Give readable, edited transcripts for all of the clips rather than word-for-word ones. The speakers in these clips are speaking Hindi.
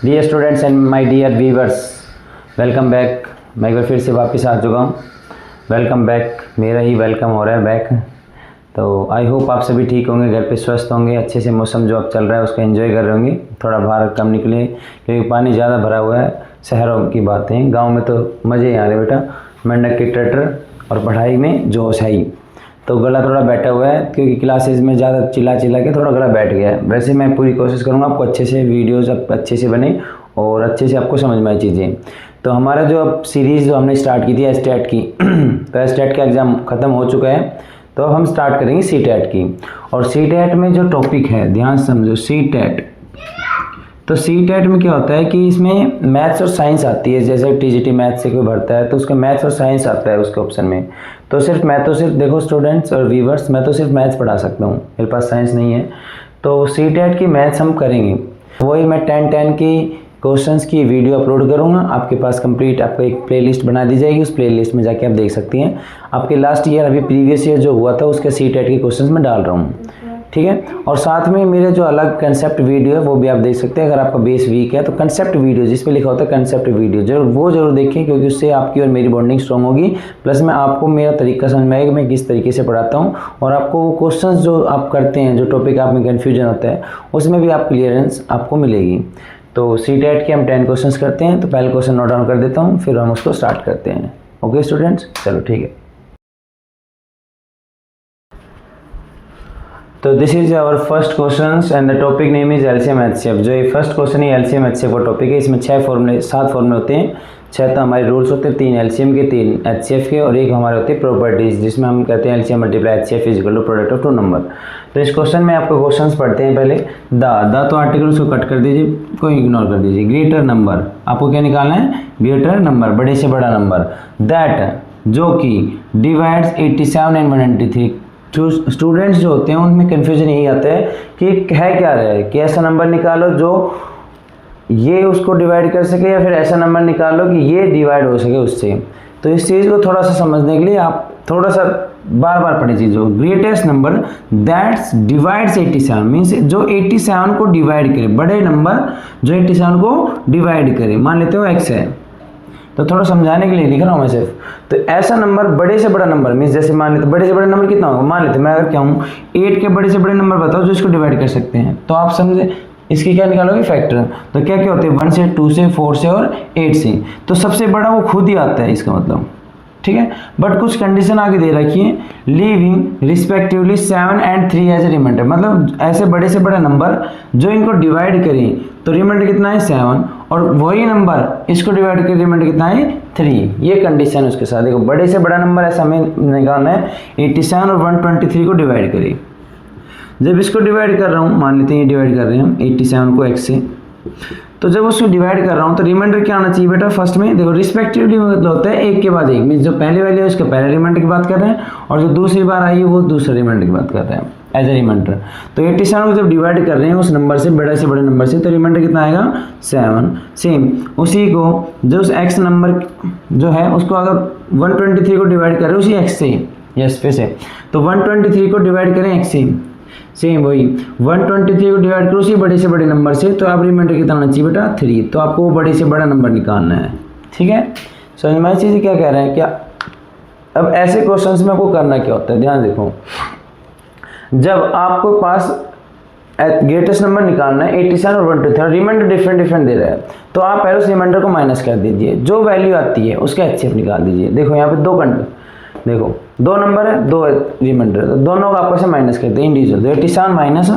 Dear students and my dear viewers, welcome back. मैं एक बार फिर से वापस आ चुका हूँ। वेलकम बैक, मेरा ही वेलकम हो रहा है बैक। तो आई होप आप सभी ठीक होंगे, घर पे स्वस्थ होंगे, अच्छे से मौसम जो अब चल रहा है उसको एंजॉय कर रहे होंगे। थोड़ा बाहर कम निकले क्योंकि पानी ज़्यादा भरा हुआ है। शहरों की बातें, गाँव में तो मज़े ही आ रहे बेटा, मेंढक के टटर और पढ़ाई में जोश है ही। तो गला थोड़ा बैठा हुआ है क्योंकि क्लासेस में ज़्यादा चिल्ला के थोड़ा गला बैठ गया है। वैसे मैं पूरी कोशिश करूँगा आपको अच्छे से वीडियोज़ अच्छे से बने और अच्छे से आपको समझ में आए चीज़ें। तो हमारा जो अब सीरीज़ जो हमने स्टार्ट की थी एसटेट की तो एसटेट का एग्ज़ाम ख़त्म हो चुका है। तो अब हम स्टार्ट करेंगे सीटेट की। और सीटेट में जो टॉपिक है, ध्यान से समझो, सीटेट। तो सीटेट में क्या होता है कि इसमें मैथ्स और साइंस आती है। जैसे टीजीटी मैथ्स से कोई भरता है तो उसका मैथ्स और साइंस आता है उसके ऑप्शन में। तो मैं तो सिर्फ देखो स्टूडेंट्स और व्यूवर्स, मैं तो सिर्फ मैथ्स पढ़ा सकता हूँ, मेरे पास साइंस नहीं है। तो सीटेट की मैथ्स हम करेंगे, वही मैं 10 की क्वेश्चंस की वीडियो अपलोड करूँगा आपके पास। कंप्लीट आपको एक प्लेलिस्ट बना दी जाएगी, उस प्लेलिस्ट में जाके आप देख सकती हैं। आपके लास्ट ईयर अभी प्रीवियस ईयर जो हुआ था उसके सीटेट के क्वेश्चंस मैं डाल रहा हूँ, ठीक है। और साथ में मेरे जो अलग कंसेप्ट वीडियो है वो भी आप देख सकते हैं। अगर आपका बेस वीक है तो कंसेप्ट वीडियो जिस पे लिखा होता है कंसेप्ट वीडियो जरूर देखें, क्योंकि उससे आपकी और मेरी बॉन्डिंग स्ट्रॉन्ग होगी। प्लस में आपको मेरा तरीका समझ में आएगा मैं किस तरीके से पढ़ाता हूँ, और आपको वो क्वेश्चंस जो आप करते हैं, जो टॉपिक आप में कन्फ्यूजन होता है, उसमें भी आप क्लियरेंस आपको मिलेगी। तो सीटेट के हम 10 क्वेश्चंस करते हैं। तो पहले क्वेश्चन नोट डाउन कर देता हूँ, फिर हम उसको स्टार्ट करते हैं। ओके स्टूडेंट्स, चलो ठीक है। तो this is our first question and the topic name is LCM HCF. जो ये फर्स्ट क्वेश्चन है एलसीएम एचसीएफ का टॉपिक है। इसमें 7 फॉर्मूले होते हैं। 6 तो हमारे रूल्स होते हैं, 3 एलसीएम के, 3 एचसीएफ के, और एक हमारे होते हैं प्रॉपर्टीज, जिसमें हम कहते हैं LCM multiply HCF is equal to product of 2 number. तो इस क्वेश्चन में आपको क्वेश्चंस पढ़ते हैं। पहले द तो आर्टिकल उसको कट कर दीजिए, कोई इग्नोर कर दीजिए। ग्रेटर नंबर, आपको क्या निकालना है? ग्रेटर नंबर, बड़े से बड़ा नंबर। दैट, जो कि डिवाइड्स 87 एंड 193। स्टूडेंट्स जो होते हैं उनमें कन्फ्यूजन यही आता है कि है क्या रहा है कि ऐसा नंबर निकालो जो ये उसको डिवाइड कर सके, या फिर ऐसा नंबर निकालो कि ये डिवाइड हो सके उससे। तो इस चीज़ को थोड़ा सा समझने के लिए आप थोड़ा सा बार बार पढ़े चीज़ों। Greatest number that's divides 87 means जो 87 को डिवाइड करे, बड़े नंबर जो 87 को डिवाइड करे। मान लेते हो x है, तो थोड़ा समझाने के लिए लिख रहा हूँ मैं सिर्फ। तो ऐसा नंबर, बड़े से बड़ा नंबर मीन्स जैसे मान लेते बड़े से बड़ा नंबर कितना होगा, मान लेते मैं अगर कहूँ 8 के बड़े से बड़े नंबर बताओ जो इसको डिवाइड कर सकते हैं, तो आप समझे इसकी क्या निकालोगे? फैक्टर। तो क्या क्या होते हैं? 1 से, 2 से, 4 से और 8 से। तो सबसे बड़ा वो खुद ही आता है इसका मतलब, ठीक है। बट कुछ कंडीशन आगे दे रखी है, leaving respectively 7 and 3 as a remainder. मतलब ऐसे बड़े से बड़ा नंबर जो इनको डिवाइड करें तो रिमाइंडर कितना है? 7, और वही नंबर इसको डिवाइड करके रिमाइंडर कितना है? 3। ये कंडीशन उसके साथ। देखो बड़े से बड़ा नंबर ऐसा हमें निकालना है 87 और 123 को डिवाइड करें। जब इसको डिवाइड कर रहा हूँ, मान लेते हैं ये डिवाइड कर रहे हैं हम 87 को x से, तो जब उसको डिवाइड कर रहा हूँ तो रिमाइंडर क्या आना चाहिए बेटा? फर्स्ट में देखो रिस्पेक्टिवली मतलब होता है एक के बाद एक, मीन्स जो पहले वाले है उसके पहले रिमाइंडर की बात कर रहे हैं, और जो दूसरी बार आई है वो दूसरे रिमाइंडर की बात कर रहे हैं एज ए रिमाइंडर। तो 87 को जब डिवाइड कर रहे हैं उस नंबर से, बड़े नंबर से, तो रिमाइंडर कितना आएगा? 7। सेम उसी को जो उस x नंबर जो है उसको अगर 123 को डिवाइड करें उसी x से, यस पे से, तो 123 को डिवाइड करें x से, सेम वही 123 को डिवाइड करो उसी बड़े से बड़े नंबर से, तो आप रिमाइंडर कितना आना चाहिए बेटा? 3। तो आपको वो बड़े से बड़ा नंबर निकालना है, ठीक है। समझ में चीज़ क्या कह रहे हैं क्या? अब ऐसे क्वेश्चंस में आपको करना क्या होता है, ध्यान देखो। जब आपको पास ग्रेटेस्ट नंबर निकालना है 87 और 123, रिमाइंडर डिफरेंट दे रहा है, तो आप पहले उस रिमाइंडर को माइनस कर दीजिए, जो वैल्यू आती है उसका एचसीएफ निकाल दीजिए। देखो यहाँ पे देखो 2 नंबर है, 2 रिमाइंडर, तो दोनों को आपस में माइनस करते हैं इंडिविजुअल। 87 माइनस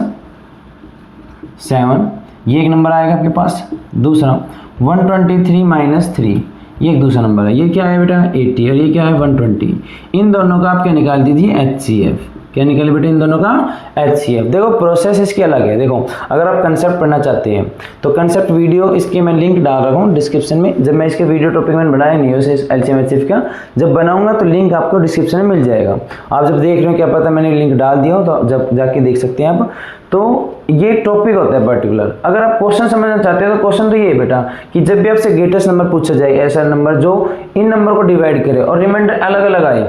7, ये एक नंबर आएगा आपके पास। दूसरा 123 माइनस 3, ये एक दूसरा नंबर है। ये क्या है बेटा? 80, और ये क्या है? 120। इन दोनों का आप क्या निकाल दीजिए? एचसीएफ। क्या निकाले बेटे? इन दोनों का एचसीएफ। देखो प्रोसेस इसकी अलग है। देखो अगर आप कंसेप्ट पढ़ना चाहते हैं तो कंसेप्ट वीडियो इसकी मैं लिंक डाल रहा हूँ डिस्क्रिप्शन में। जब मैं इसके वीडियो टॉपिक मैंने बनाया नहीं है उसे एलसीएम एचसीएफ का, जब बनाऊंगा तो लिंक आपको डिस्क्रिप्शन में मिल जाएगा। आप जब देख रहे हो क्या पता मैंने लिंक डाल दिया हो, तो जब जाके देख सकते हैं आप। तो ये टॉपिक होता है पर्टिकुलर। अगर आप क्वेश्चन समझना चाहते हो तो क्वेश्चन तो ये है बेटा कि जब भी आपसे ग्रेटेस्ट नंबर पूछा जाए, ऐसा नंबर जो इन नंबर को डिवाइड करे और रिमाइंडर अलग अलग आए,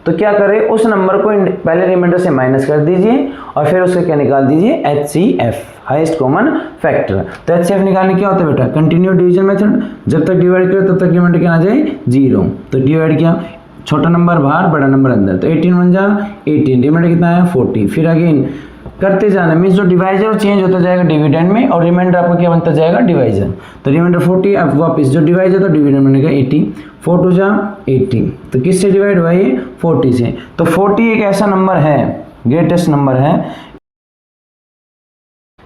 तो क्या करें, उस नंबर को पहले रिमाइंडर से माइनस कर दीजिए और फिर उसका क्या निकाल दीजिए, HCF, हाईएस्ट कॉमन फैक्टर। तो HCF निकालने क्या होता है बेटा, कंटिन्यू डिवीजन मेथड, जब तक डिवाइड करो तब तक रिमाइंडर क्या आ जाए, 0। तो डिवाइड किया, छोटा नंबर बाहर बड़ा नंबर अंदर, तो 18 1 जा 18, रिमाइंडर कितना आया 40। फिर अगेन करते जाना, मीन्स जो डिवाइजर चेंज होता जाएगा डिविडेंड में और रिमाइंडर आपका क्या बनता जाएगा, डिवाइजर। तो रिमाइंडर 40, अब वापस जो डिवाइजर तो डिविडेंड बनेगा 80, 4 2 जा 80। तो किससे डिवाइड हुआ ये, 40 से। तो 40 एक ऐसा नंबर है, ग्रेटेस्ट नंबर है,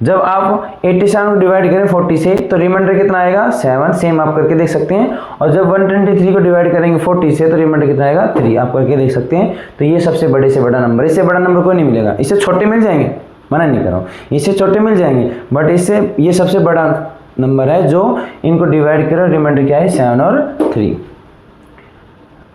जब आप 87 को डिवाइड करें 40 से तो रिमाइंडर कितना आएगा, 7। सेम आप करके देख सकते हैं। और जब 123 को डिवाइड करेंगे 40 से तो रिमाइंडर कितना आएगा, 3। आप करके देख सकते हैं। तो ये सबसे बड़े से बड़ा नंबर, इससे बड़ा नंबर कोई नहीं मिलेगा। इससे छोटे मिल जाएंगे, मना नहीं कर रहा हूँ, इससे छोटे मिल जाएंगे, बट इससे ये सबसे बड़ा नंबर है जो इनको डिवाइड करो, रिमाइंडर क्या है, 7 और 3।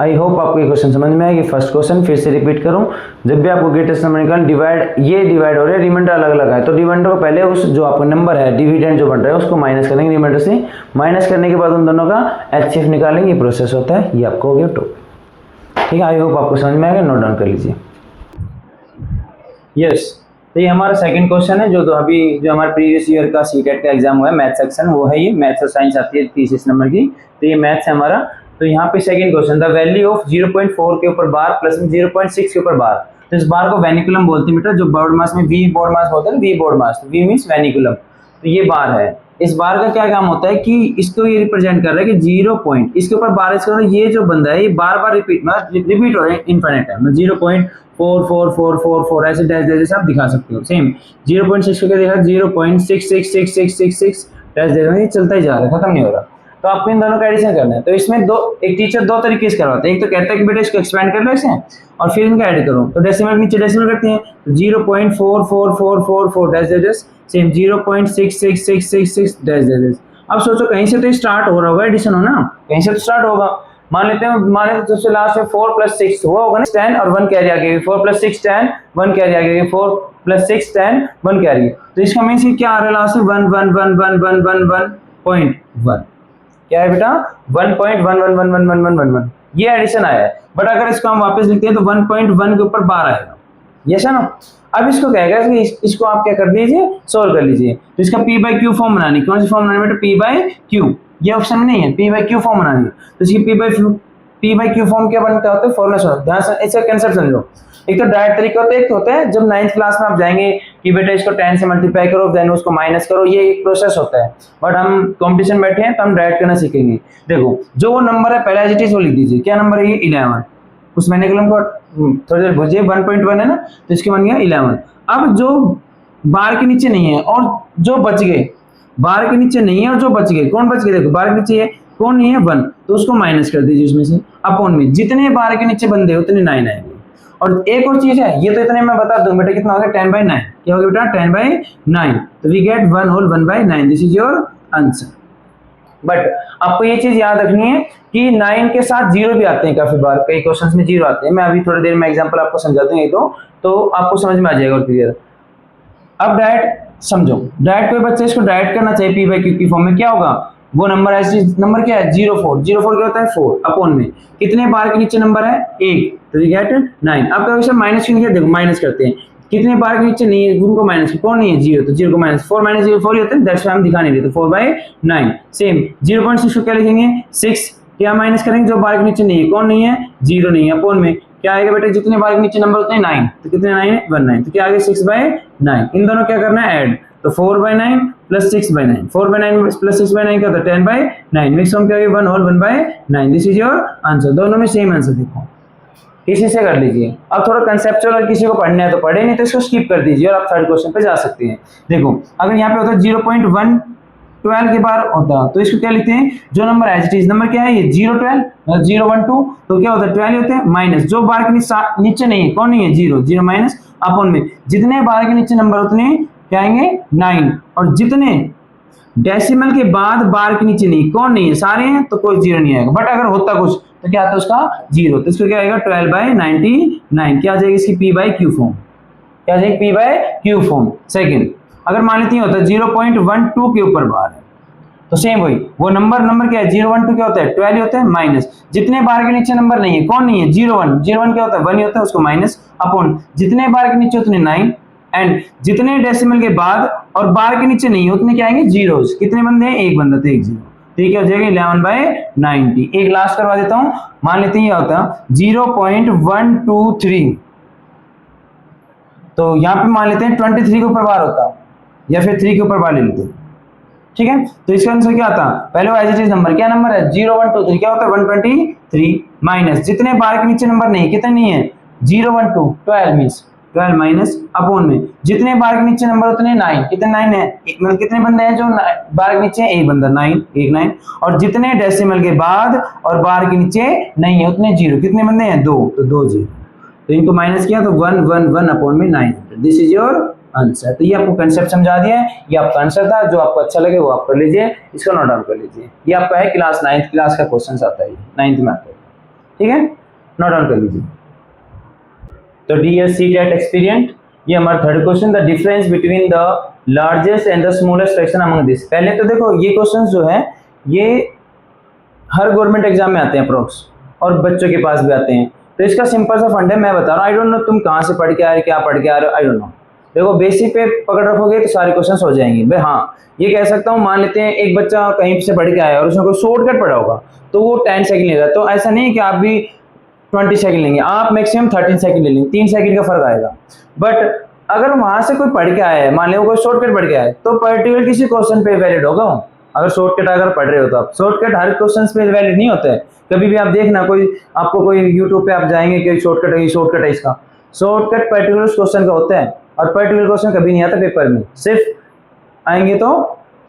आई होप आपको ये क्वेश्चन समझ में आएगी। फर्स्ट क्वेश्चन फिर से रिपीट करूं, जब भी आपको ग्रेटेस्ट नंबर निकाल, डिवाइड, ये डिवाइड हो रहा है, रिमाइंडर अलग अलग है, तो रिमाइंडर को पहले उस जो आपका नंबर है डिविडेंड जो बन रहा है उसको माइनस करेंगे रिमाइंडर से, माइनस करने के बाद उन दोनों का HCF निकालेंगे। ये प्रोसेस होता है, ये आपको हो गया टॉपिक। ठीक है, आई होप आपको समझ में आएगा, नोट डाउन कर लीजिए। यस, तो ये हमारा सेकंड क्वेश्चन है, जो अभी जो हमारे प्रीवियस ईयर का सीटेट का एग्जाम हुआ है मैथ सेक्शन, वो है ये मैथ्स और साइंस आती है 30 नंबर की। तो ये मैथ्स है हमारा। तो यहाँ पे second question, the value of 0.4 के ऊपर बार प्लस में 0.6 के ऊपर बार। तो इस बार को वेनिकुलम बोलते हैं बेटा, जो बोर्ड मास में वी बोर्ड मास होता है ना, V board mass, V means वेनिकुलम। तो ये बार है, इस बार का क्या काम होता है कि इसको ये रिप्रेजेंट कर रहा है कि 0 पॉइंट, इसके ऊपर बार, इसका मतलब ये जो बंदा है ये बार बार रिपीट रिपीट हो रहा है इनफिनिट टाइम, 0.4444 ऐसे डैश डैश आप दिखा सकते हो। सेम 0.6 को क्या देखा, 0.66666 डैश डैश, ये चलता ही जा रहा है, खत्म नहीं हो रहा। तो आपको इन दोनों का एडिशन करना है। तो इसमें एक टीचर दो तरीके से करवाते हैं, एक तो कहता है कि बेटा इसको एक्सपेंड कर लो ऐसे और फिर इनका ऐड करो, तो डेसिमल नीचे डेसिमल करते हैं, 0.44444 dash dash, same 0.66666 dash dash. अब सोचो कहीं से तो स्टार्ट हो रहा होगा एडिशन, हो ना, कहीं से तो स्टार्ट होगा। मान लेते हैं, सबसे लास्ट में 4 + 6 हुआ होगा ना, 10 और 1 कैरी आ गई, 4 + 6 10, 1 कैरी आ गई, 4 + 6 10, 1 कैरी। तो इसका मीन्स क्या आ रहा है लास्ट में, 1 क्या है बेटा, 1.111111, ये एडिशन आया है। बट अगर इसको हम वापस लिखते हैं तो 1.1 के ऊपर बार आएगा, यस है ना। अब इसको क्या है कि इसको आप क्या कर लीजिए, सोल्व कर लीजिए। तो इसका P/Q फॉर्म बनानी, कौन सी फॉर्म बनानी बेटा, P/Q, ये ऑप्शन नहीं है, P/Q फॉर्म बनानी। तो इसकी P/Q फॉर्म क्या बनता होता है, फॉर्मूला सुनो ध्यान से, इसका कंसेप्ट समझो। एक तो डायरेक्ट तरीका होता है, एक होता है जब 9th क्लास में आप जाएंगे कि बेटा इसको 10 से मल्टीप्लाई करो देन उसको माइनस करो, ये एक प्रोसेस होता है। बट हम कंपटीशन बैठे हैं तो हम डायरेक्ट करना सीखेंगे। देखो जो वो नंबर है पहले एज इट इज वो लिख दीजिए, क्या नंबर है ये, 11। उस वेनिकुलम को थोड़ी देर भूजिए, 1.1 है ना, तो इसके बन गया 11। अब जो बार के नीचे नहीं है और जो बच गए, बार के नीचे नहीं है और जो बच गए, कौन बच गए, देखो बार के नीचे है कौन नहीं है, 1, तो उसको माइनस कर दीजिए उसमें से, अपॉन में जितने बार के नीचे बंदे उतने 9 आएंगे। और एक और चीज है, ये तो इतने मैं बता दूं बेटा, कितना हो गया, 10/9, क्या हो गया बेटा, 10/9। तो we get 1 whole 1/9, this is your answer. But आपको ये चीज याद रखनी है कि 9 के साथ 0 भी आते हैं काफी बार, कई क्वेश्चंस में 0 आते हैं। मैं अभी थोड़ी देर में एग्जांपल आपको समझा दूंगा तो आपको समझ में आ जाएगा और क्लियर। अब डायरेक्ट समझो, डायरेक्ट कोई बच्चा इसको डायरेक्ट करना चाहिए P/Q की फॉर्म में, क्या होगा, वो नंबर है, नंबर क्या है, 04 क्या होता है, 4 अपॉन में कितने बार के नीचे नंबर है, 1, तो वी गेट 9। अब क्या माइनस क्यों किया, देखो माइनस करते हैं, कितने बार के नीचे नहीं है उनको माइनस, कौन नहीं है, 0, तो 0 को माइनस, 4 - 0 4 ही होता है, दैट्स व्हाई हम दिखा नहीं रहे, तो 4/9। सेम 0.6 को क्या लिखेंगे, 6, क्या माइनस करेंगे, जो बार के नीचे नहीं है, कौन नहीं है, 0 नहीं है, अपॉन में क्या आएगा बेटा, जितने बार के नीचे नंबर उतने 9, तो कितने 9 है, 19, तो क्या आएगा 6/9। इन दोनों क्या करना है, ऐड, तो 4/9 + 6/9, 4/9 + 6/9 क्या होता है, 10/9, मैक्सिमम क्या होगा, 1 whole 1/9, this is your answer. दोनों में सेम आंसर देखो, इसी से कर लीजिए। अब थोड़ा कंसेप्चुअल अगर किसी को पढ़ना है तो पढ़े, नहीं तो इसको स्किप कर दीजिए और आप थर्ड क्वेश्चन पे जा सकते हैं। देखो अगर यहाँ पे होता है 0.112 के बार होता तो इसको क्या लिखते हैं, जो number as it is, number क्या है ये 012 012, तो क्या होता है 12 होते हैं, माइनस जो बार के नीचे नहीं है, कौन नहीं है, 0 0 माइनस अपॉन में जितने बार के नीचे नंबर उतने क्या आएंगे 9, और जितने डेसिमल के बाद बार के नीचे नहीं, कौन नहीं है, सारे हैं, तो कोई 0 नहीं आएगा। बट अगर होता कुछ तो क्या आता है उसका 0, तो इसको क्या आएगा 12/99, क्या आ जाएगी इसकी P/Q फॉर्म, क्या आ जाएगी P/Q फॉर्म। सेकंड, अगर मान लेते हैं होता 0.12 के ऊपर बार है तो सेम वही वो नंबर क्या है 0 1 2 क्या होता है 12 होता है माइनस जितने बार के नीचे नंबर नहीं है कौन नहीं है 0 1 क्या होता है 1 ही होता है उसको माइनस अपॉन जितने बार के नीचे उतने 9 एंड जितने डेसिमल के बाद और बार के नीचे नहीं है उतने क्या आएंगे जीरोस कितने बंदे हैं एक बंदा तो एक जीरो ठीक है हो जाएगा 11/90 एक लास्ट करवा देता हूं मान लेते हैं ये होता 0.123 तो यहाँ पे मान लेते हैं 23 के ऊपर बार होता या फिर 3 के ऊपर बार ले लेते हैं ठीक है तो इसका आंसर क्या आता पहले वो एज इट इज नंबर क्या नंबर है 0 1 2 3 क्या होता है 123 माइनस जितने बार के नीचे नंबर नहीं कितने नहीं है 0 1 2 12 मींस 12 माइनस अपॉन में जितने बार के नीचे नंबर उतने 9 कितने 9 है मतलब कितने बंदे हैं जो बार के नीचे एक बंदा 9 एक 9 और जितने डेसिमल के बाद और बार के नीचे नहीं है उतने जीरो कितने बंदे हैं दो तो 2 जीरो तो इनको माइनस किया तो 1 1 1 अपॉन में 900 दिस इज योर आंसर तो ये आपको कंसेप्ट समझा दिया है ये आपका आंसर था जो आपको अच्छा लगे वो आप कर लीजिए इसको नोट डाउन कर लीजिए ये आपका है क्लास 9th क्लास का क्वेश्चन आता है 9th में आता है ठीक है नोट डाउन कर लीजिए तो डियर सीटेट एक्सपीरियंट ये हमारा third question the difference between the largest and the smallest fraction among this पहले तो देखो ये क्वेश्चंस जो है ये हर गवर्नमेंट एग्जाम में आते हैं अप्रोक्स और बच्चों के पास भी आते हैं तो इसका सिंपल सा फंड है मैं बता रहा हूँ आई डोंट नो तुम कहाँ से पढ़ के आ रहे क्या पढ़ के आ रहे हो आई डोंट नो देखो बेसिक पे पकड़ रखोगे तो सारे क्वेश्चंस हो जाएंगे भाई हाँ ये कह सकता हूँ मान लेते हैं एक बच्चा कहीं से पढ़ के आया और उसने कोई शॉर्टकट पढ़ा होगा तो वो 10 सेकंड लेगा तो ऐसा नहीं है कि आप भी 20 सेकंड लेंगे आप मैक्सिमम 13 सेकंड ले लेंगे 3 सेकंड का फर्क आएगा बट अगर वहां से कोई पढ़ के आया है मान लो कोई शॉर्टकट पढ़ के आया है तो पर्टिकुलर किसी क्वेश्चन पे वैलिड होगा वो अगर शॉर्टकट अगर पढ़ रहे हो तो आप शॉर्टकट हर क्वेश्चन पे वैलिड नहीं होता है कभी भी आप देखना कोई आपको कोई यूट्यूब पे आप जाएंगे कि शॉर्टकट है इसका शॉर्टकट पर्टिकुलर क्वेश्चन का होता है और पर्टिकुलर क्वेश्चन कभी नहीं आता पेपर में सिर्फ आएंगे तो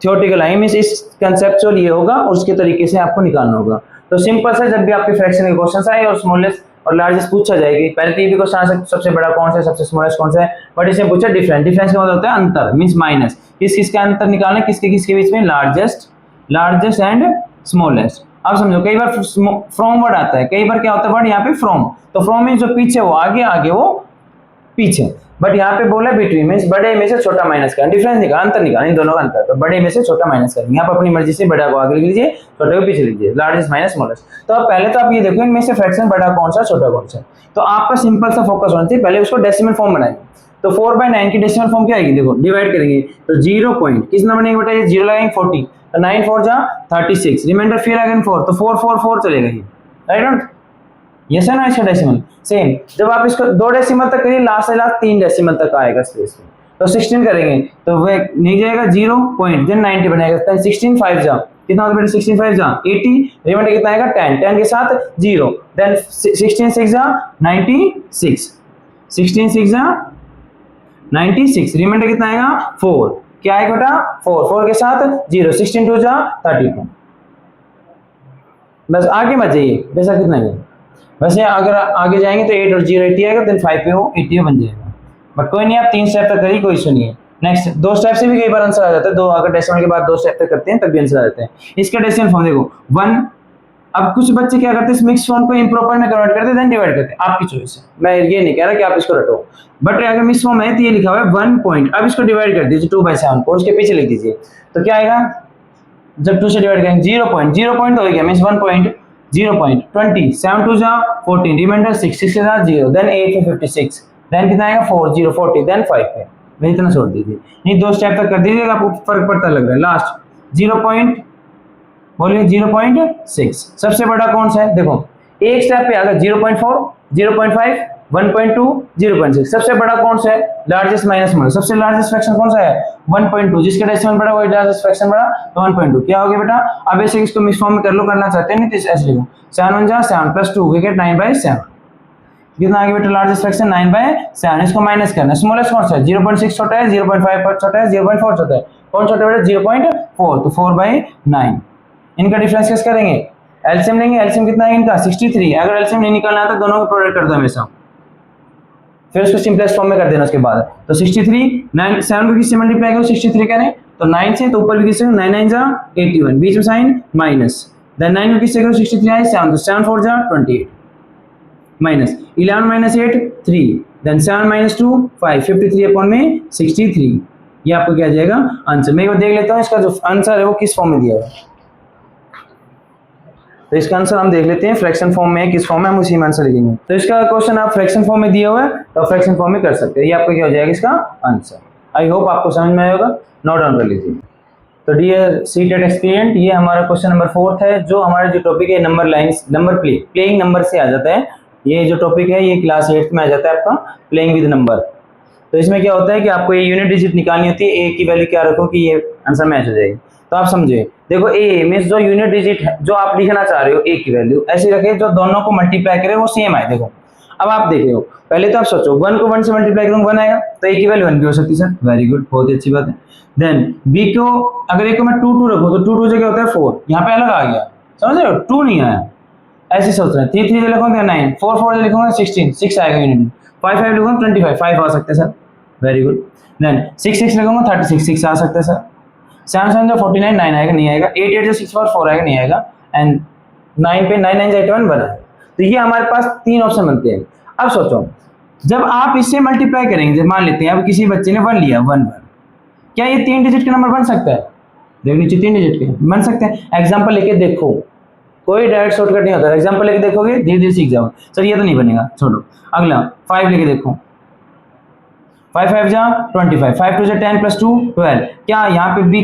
थियोरेटिकल आएंगे मींस इस कंसेप्चुअल ये होगा और उसके तरीके से आपको निकालना होगा तो सिंपल सा जब भी आपके फ्रैक्शन के क्वेश्चन आए और स्मॉलेस्ट और लार्जेस्ट पूछा जाएगी पहले तो ये भी क्वेश्चन आ सकता सबसे बड़ा कौन सा है सबसे स्मॉलेस्ट कौन सा है बट इसमें पूछा डिफरेंस का मतलब होता है अंतर मींस माइनस किसका अंतर निकालना किसके बीच में लार्जेस्ट एंड स्मॉलेस्ट अब समझो कई बार फ्रॉम वर्ड आता है कई बार क्या होता है वर्ड यहाँ पे फ्रॉम तो फ्रॉम मींस जो पीछे वो आगे वो पीछे बट यहाँ पे बोला बिटवीन मींस बड़े में से छोटा माइनस करना डिफरेंस निकाल अंतर निकाल इन दोनों का अंतर तो बड़े में से छोटा माइनस करेंगे आप अपनी मर्जी से बड़ा को आगे लिख लीजिए छोटे को पीछे लीजिए लार्जेस्ट माइनस स्मॉलेस्ट तो अब पहले तो आप ये देखो इनमें से फ्रैक्शन बड़ा कौन सा छोटा कौन सा तो आपका सिंपल सा फोकस होना चाहिए पहले उसको डेसिमल फॉर्म बनाएंगे तो 4/9 की डेसिमल फॉर्म क्या आएगी देखो डिवाइड करेंगे तो 0 पॉइंट कितना बनेगा बेटा ये 0 लगाएंगे 40 तो 9 4 जा 36 रिमाइंडर फिर अगेन 4 तो 4 4 4 चलेगा ये राइट यस है ना इसका डेसिमल सेम जब आप इसको 2 डेसिमल तक करिए लास्ट 3 डेसिमल तक आएगा स्पेस में तो 16 करेंगे तो वो नहीं जाएगा 0 पॉइंट देन 90 बनेगा तो 16 5 जा कितना होगा बेटा 16 5 जा 80 रिमाइंडर कितना आएगा 10 के साथ 0 देन 16 6 जा 96 16 6 जा 96 रिमाइंडर कितना आएगा 4 क्या आएगा बेटा 4 के साथ 0 16 2 जा 32 बस आगे मत जाइए वैसा कितना है वैसे अगर आगे जाएंगे तो 8 और 0 80 आएगा देन 5 पे वो 80 बन जाएगा बट कोई नहीं आप 3 स्टेप तक करिए कोई इशू नहीं है नेक्स्ट 2 स्टेप से भी कई बार आंसर आ जाता है 2 अगर डेसिमल के बाद 2 स्टेप तक करते हैं तब भी आंसर आ जाते हैं इसका डेसिमल फॉर्म देखो 1 अब कुछ बच्चे क्या करते हैं मिक्स फॉर्म को इम्प्रॉपर में कन्वर्ट करते हैं देन डिवाइड करते हैं आपकी चॉइस है मैं ये नहीं कह रहा कि आप इसको रटो बट अगर मिक्स फॉर्म है तो ये लिखा हुआ है 1 पॉइंट अब इसको डिवाइड कर दीजिए 2/7 को उसके पीछे लिख दीजिए तो क्या आएगा जब 2 से डिवाइड करेंगे 0 पॉइंट हो गया मींस 1 पॉइंट 0 पॉइंट 20 7 2 जा 14 रिमाइंडर 6 6 के साथ 0 देन 8 पे 56 देन कितना आएगा 4 0 40 देन 5 पे मैं इतना छोड़ दीजिए नहीं 2 स्टेप तक कर दीजिएगा आपको फर्क पड़ता लग रहा है लास्ट 0 पॉइंट बोलिए 0.6 सबसे बड़ा कौन सा है देखो एक स्टेप पे अगर 0.4 0.5 1.2 0.6 सबसे बड़ा कौन सा है लार्जेस्ट माइनस स्मॉल सबसे लार्जेस्ट फ्रैक्शन कौन सा है 1.2 जिसका डेसिमल बड़ा वही लार्जेस्ट फ्रैक्शन बड़ा तो 1.2 क्या हो गया बेटा अब ऐसे इसको मिक्स फॉर्म में कर लो करना चाहते हैं नहीं तो ऐसे लिखो 7 1 जा 7 प्लस 2 वी गेट 9/7 कितना आ गया बेटा लार्जेस्ट फ्रैक्शन 9/7 इसको माइनस करना स्मॉलेस्ट कौन सा है 0.6 छोटा है 0.5 छोटा है 0.4 छोटा है कौन छोटा है बेटा 0.4 तो 4/9 इनका डिफरेंस कैसे करेंगे एलसीएम लेंगे एलसीएम कितना है इनका 63 अगर एलसीएम नहीं निकालना आता दोनों का प्रोडक्ट कर दो हमेशा फिर उसको सिंपलेस्ट फॉर्म में कर देना उसके बाद तो 63 9 7 को किससे मल्टीप्लाई करो 63 करें तो 9 से तो ऊपर भी किससे 9 9 जा 81 बीच में साइन माइनस देन 9 को किससे करो 63 आए 7 तो 7 4 जा 28 माइनस 11 - 8 3 देन 7 - 2 5 53 अपॉन में 63 ये आपको क्या आ जाएगा आंसर। मैं एक बार देख लेता हूँ इसका जो आंसर है वो किस फॉर्म में दिया है। तो इसका आंसर हम देख लेते हैं फ्रैक्शन फॉर्म में किस फॉर्म में, हम उसी में आंसर लिखेंगे। तो इसका क्वेश्चन आप फ्रैक्शन फॉर्म में दिया हुआ है तो फ्रैक्शन फॉर्म में कर सकते हैं। ये आपका क्या हो जाएगा इसका आंसर। आई होप आपको समझ में आएगा, नोट डाउन कर लीजिए। तो डियर सीटेड एक्सपीरियंट, ये हमारा क्वेश्चन नंबर 4 है। जो हमारा जो टॉपिक है number lines, number playing number से आ जाता है। ये जो टॉपिक है ये क्लास 8 में आ जाता है आपका, प्लेइंग विद नंबर। तो इसमें क्या होता है कि आपको ये यूनिट डिजिट निकालनी होती है, ए की वैल्यू क्या रखो कि ये आंसर मैच हो जाएगी। तो आप समझे, देखो ए मींस जो यूनिट डिजिट है जो आप लिखना चाह रहे हो ए की वैल्यू ऐसी रखे जो दोनों को मल्टीप्लाई करे वो सेम आए। देखो अब आप देख रहे हो, पहले तो आप सोचो 1 को 1 से मल्टीप्लाई करूंगा 1 आएगा, तो ए की वैल्यू 1 भी हो सकती है सर, वेरी गुड, बहुत ही अच्छी बात है। देन बी को अगर ए को मैं 2 2 रखूं तो 2 2 से क्या होता है 4, यहाँ पे अलग आ गया, समझ रहे हो, 2 नहीं आया, ऐसे सोच रहे हैं। 3 3 से लिखूंगा 9, 4 4 से लिखूंगा 16, 6 आएगा यूनिट। 5 5 लिखूंगा 25, 5 आ सकते हैं सर, वेरी गुड। देन 6 6 लिखूंगा 36, 6 आ सकते हैं सर। 7 7 जो 49, 9 आएगा, नहीं आएगा। 8 8 जो 6 4 आएगा, नहीं आएगा। एंड 9 पे 9 9 जो 81 1 आएगा। तो ये हमारे पास 3 ऑप्शन बनते हैं। अब सोचो जब आप इससे मल्टीप्लाई करेंगे, जब मान लेते हैं अब किसी बच्चे ने 1 लिया, 1 क्या ये 3 डिजिट का नंबर बन सकता है? देखो नीचे 3 डिजिट के बन सकते हैं। एग्जांपल लेके देखो, कोई डायरेक्ट शॉर्टकट नहीं होता, एग्जांपल लेके देखोगे धीरे धीरे सीख जाओगे। सर ये तो नहीं बनेगा, छोड़ो। अगला 5 लेके देखो, 5 5 जा 25, 5 2 से 10 प्लस 2 12, क्या यहाँ पे बी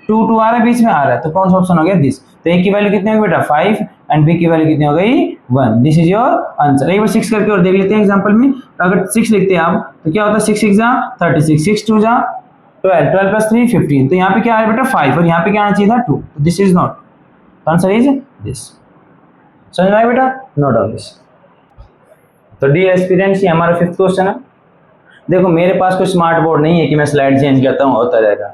2 2 आ रहा है, बीच में आ रहा है, तो कौन सा ऑप्शन हो गया दिस। तो ए की वैल्यू कितनी होगी बेटा 5 एंड बी की वैल्यू कितनी हो गई 1, दिस इज योर आंसर। एक बार 6 करके और देख लेते हैं एग्जांपल में। अगर 6 लिखते हैं आप तो क्या होता है 6 6 जा 36, 6 2 जा 12, 12 प्लस 3 15, तो यहाँ पे क्या आ रहा है बेटा 5 और यहाँ पे क्या आना चाहिए था 2, तो this is not, answer is this. समझ में आया बेटा, नोट डाउन दिस। तो डियर एस्पिरेंट्स ये हमारा 5th क्वेश्चन है। देखो मेरे पास कोई स्मार्ट बोर्ड नहीं है कि मैं स्लाइड चेंज करता हूँ होता रहेगा,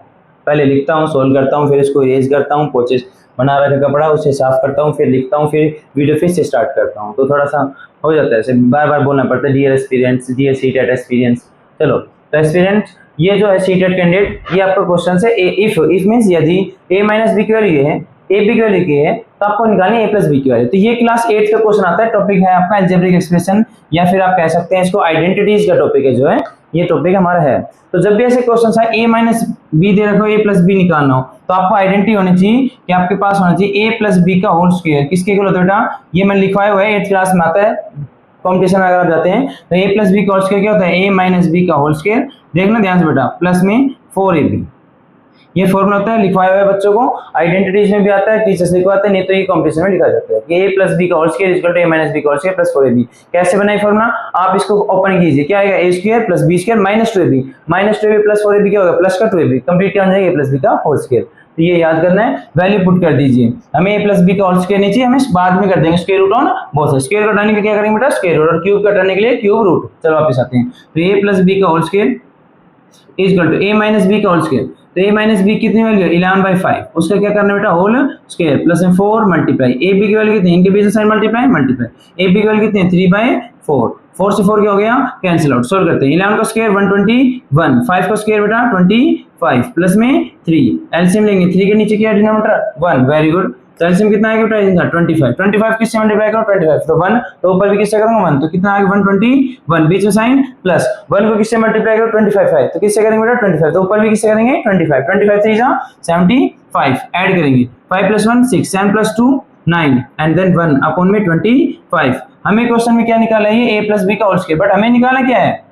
पहले लिखता हूँ, सोल्व करता हूँ, फिर इसको इरेज करता हूँ, पोचेस बना रखा कपड़ा उसे साफ करता हूँ, फिर लिखता हूँ, फिर वीडियो फिर से स्टार्ट करता हूँ, तो थोड़ा सा हो जाता है, ऐसे बार बार बोलना पड़ता है dear experience, dear CTET experience. चलो तो एक्सपीरियंस ये जो है सीटेट कैंडिडेट, ये आपका क्वेश्चन है इफ मीन्स यदि a माइनस बी की वैल्यू ये है, ए बी की वैल्यू ये है, तो आपको निकालनी है a प्लस बी की वैल्यू। तो ये क्लास 8 का क्वेश्चन आता है, टॉपिक है आपका अलजेब्रिक एक्सप्रेशन, या फिर आप कह सकते हैं इसको आइडेंटिटीज का टॉपिक है, जो है ये टॉपिक हमारा है। तो जब भी ऐसे क्वेश्चन है a माइनस बी दे रखो, a प्लस बी निकालना हो, तो आपको आइडेंटिटी होनी चाहिए कि आपके पास होना चाहिए a प्लस बी का होल स्क्वायर किसके इक्वल होता है बेटा, ये मैंने लिखवाया हुआ है 8th क्लास में आता है, कॉम्पिटिशन में अगर आप जाते हैं तो a प्लस बी का होल स्क्वायर क्या होता है, a माइनस बी का होल स्क्वायर, देखना ध्यान से बेटा, प्लस में 4ab, ये फॉर्मूला होता है, लिखवाया हुआ है बच्चों को, आइडेंटिटीज में भी आता है, टीचर्स लिखवाते हैं, नहीं तो ये कॉम्पिटिशन में लिखा जाता है कि a प्लस बी का whole square equal to a minus b का होल स्क्वायर प्लस 4ab। कैसे बनाई फॉर्मूला, आप इसको ओपन कीजिए, क्या आएगा a square plus b square minus 2ab, minus 2ab plus 4ab क्या होगा प्लस का 2ab, कंप्लीट क्या हो जाएगा a प्लस बी का होल स्क्वायर। तो ये याद करना है, वैल्यू पुट कर दीजिए, हमें a प्लस बी का होल स्क्वायर नहीं चाहिए, हमें बाद में कर देंगे square root on both. Square घटाने के लिए क्या करेंगे बेटा स्क्वायर रूट, और क्यूब घटाने के लिए क्यूब रूट। चलो वापस आते हैं, तो a प्लस बी का whole square is equal to a minus b का होल स्क्वायर, तो a माइनस बी कितनी वैल्यू 11/5, उसका क्या करना बेटा होल स्क्वायर प्लस में 4 मल्टीप्लाई, a b की वैल्यू कितनी है, इनके बीच में sign multiply multiply, a b की वैल्यू कितनी है 3/4, 4 से 4 क्या हो गया कैंसिल आउट, सोल्व करते हैं। 11 का स्क्वायर 121, 5 का स्क्वायर बेटा 25 प्लस में 3, एलसीएम लेंगे, 3 के नीचे क्या है डिनोमिनेटर 1, वेरी गुड। तो एलसीएम कितना आएगा बेटा 25 किससे मल्टीप्लाई करो 25, तो 1 तो ऊपर भी किससे करूंगा 1, तो कितना आएगा 121, बीच में साइन प्लस 1 को किससे मल्टीप्लाई करो 25 है, तो किससे करेंगे बेटा 25, तो ऊपर भी किससे करेंगे 25 3 जा 75, ऐड करेंगे 5 plus 1 6, 7 plus 2 9 and then 1 upon में 25। हमें क्वेश्चन में क्या निकाला है ये a प्लस बी का होल स्क्वायर, बट हमें निकाला क्या है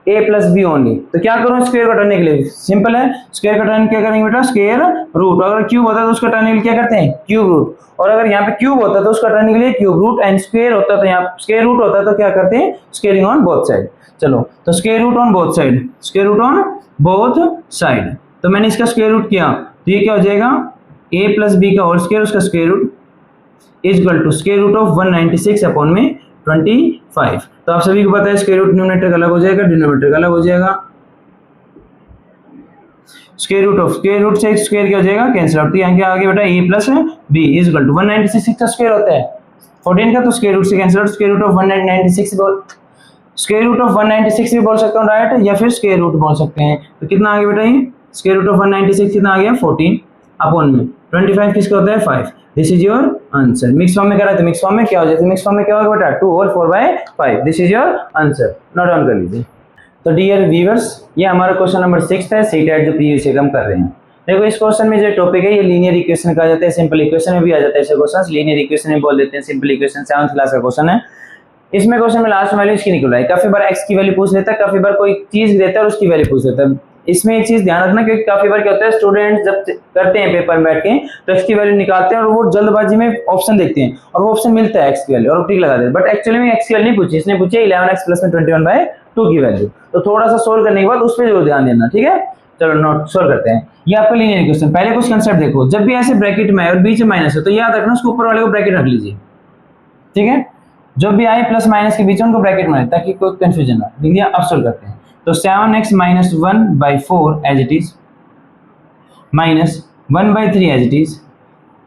a प्लस बी ओनली। तो क्या करूं स्क्वायर घटाने के लिए, सिंपल है, स्क्वायर घटाने क्या करेंगे बेटा स्क्वायर रूट, अगर क्यूब होता है तो उसको घटाने के लिए क्या करते हैं क्यूब रूट, और अगर यहाँ पे क्यूब होता है तो उसको घटाने के लिए क्यूब रूट, एंड स्क्वायर होता है तो यहाँ स्क्वायर रूट होता है तो क्या करते हैं स्क्वायरिंग ऑन बोथ साइड। चलो तो square root on both side, square root on both side, तो मैंने इसका स्क्वायर रूट किया, तो ये क्या हो जाएगा a प्लस बी का होल स्क्वायर उसका square root is equal to square root of 196 upon में 25। तो आप सभी को पता है स्क्वायर रूट न्यूमरेटर अलग हो जाएगा, डिनोमिनेटर अलग हो जाएगा, स्क्वायर रूट से स्क्वायर क्या हो जाएगा कैंसिल आउट, यहाँ क्या आ गया बेटा a plus b is equal to 196 का स्क्वायर होता है 14 का, तो स्क्वायर रूट से cancel out, square root of 196 square root of 196 भी बोल सकता हूँ राइट, या फिर स्क्वायर रूट बोल सकते हैं। तो कितना आ गया बेटा ये स्क्वायर रूट ऑफ 196 कितना आ गया 14 अपॉन में 25 किसका होता है 5, this is your answer. Mix form में करा तो मिक्स फॉर्म में क्या हो जाता है, मिक्स फॉर्म में क्या होगा बेटा 2 whole 4/5, this is your answer, note down कर लीजिए। तो डियर व्यूअर्स, ये हमारा क्वेश्चन नंबर 6 है सीटेट जो प्रीवियस एग्जाम कर रहे हैं। देखो इस क्वेश्चन में जो टॉपिक है ये लीनियर इक्वेशन कहा जाता है, सिंपल इक्वेशन में भी आ जाता है ऐसे क्वेश्चन, लीनियर इक्वेशन में बोल देते हैं, सिंपल इक्वेशन 7th क्लास का क्वेश्चन है। इसमें क्वेश्चन में लास्ट वैल्यू इसकी निकल रहा है, काफी बार x की वैल्यू पूछ लेता है, काफी बार कोई चीज देता है और उसकी वैल्यू पूछ लेता है। इसमें एक चीज ध्यान रखना क्योंकि काफी बार क्या होता है स्टूडेंट जब करते हैं पेपर में बैठ के तो x की वैल्यू निकालते हैं और वो जल्दबाजी में ऑप्शन देखते हैं और वो ऑप्शन मिलता है x की वैल्यू और टिक लगा देते हैं, बट एक्चुअली में x की वैल्यू नहीं पूछी, इसने पूछी 11x प्लस में 21/2 की वैल्यू। तो थोड़ा सा सोल्व करने के बाद उस पर जरूर ध्यान देना, ठीक है। चलो नोट सोल्व करते हैं। ये आपका लीनियर इक्वेशन, पहले कुछ कंसेप्ट देखो, जब भी ऐसे ब्रैकेट में है और बीच में माइनस है तो याद रखना उसके ऊपर वाले को ब्रैकेट रख लीजिए, ठीक है। जब भी आए प्लस माइनस के बीच में उनको ब्रैकेट में ताकि कोई कंफ्यूजन ना देखिए। अब सोल्व करते हैं तो 7x - 1/4 as it is minus 1/3 as it is,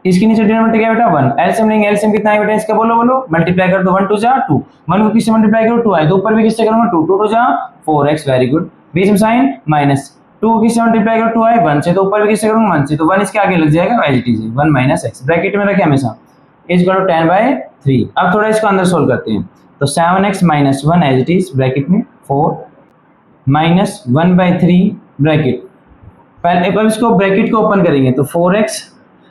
इसके नीचे डिनोमिनेटर क्या बेटा 1, एलसीएम लेंगे, एलसीएम कितना है बेटा इसका बोलो मल्टीप्लाई कर दो, 1 2 जा 2, 1 को किससे मल्टीप्लाई करो 2 आए तो ऊपर भी किससे करूंगा 2 2 जा 4x, वेरी गुड। बीच में साइन माइनस 2 किससे मल्टीप्लाई करो 2 आए 1 से तो ऊपर भी किससे करूंगा 1 से, तो 1 इसके आगे लग जाएगा as it is 1 - x bracket में रखे हमेशा इज इक्वल टू 10/3। अब थोड़ा इसको अंदर सोल्व करते हैं तो 7x - 1 as it is bracket में 4 माइनस 1/3 ब्रैकेट, पहले एक बार इसको ब्रैकेट को ओपन करेंगे तो 4x,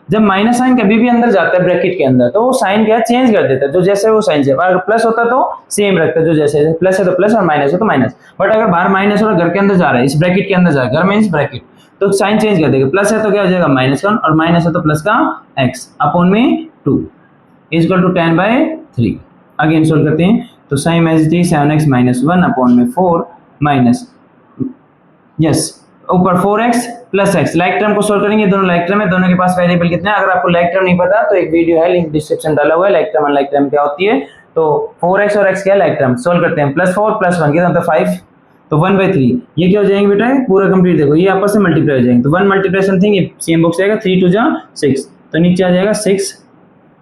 जब माइनस साइन कभी भी अंदर जाता है ब्रैकेट के अंदर तो वो साइन क्या चेंज कर देता है, जो जैसे वो साइन से, अगर प्लस होता तो सेम रखता है, जो जैसे प्लस है तो प्लस और माइनस है तो माइनस, बट अगर बाहर माइनस और घर के अंदर जा रहा है इस ब्रैकेट के अंदर जा रहा है, घर मींस ब्रैकेट, तो साइन चेंज कर देगा, प्लस है तो क्या हो जाएगा माइनस का और माइनस है तो प्लस का x अपॉन में 2 is equal to 10/3। Again solve करते हैं तो sign as it is 7x - 1 upon में 4 माइनस यस ऊपर 4x plus x, like term को सोल्व करेंगे, दोनों लाइक टर्म है, दोनों के पास वेरिएबल कितने हैं। अगर आपको लाइक टर्म नहीं पता तो एक वीडियो है, लिंक डिस्क्रिप्शन डाला हुआ है, लाइक टर्म अनलाइक टर्म क्या होती है। तो 4x और x क्या है लाइक टर्म, सोल्व करते हैं +4 + 1 कितना होता है 5, तो 1/3 ये क्या हो जाएंगे बेटा पूरा कंप्लीट, देखो ये आपस में मल्टीप्लाई हो जाएंगे तो 1 मल्टीप्लाई समथिंग ये सेम बॉक्स आएगा 3 2 जा 6 तो नीचे आ जाएगा 6,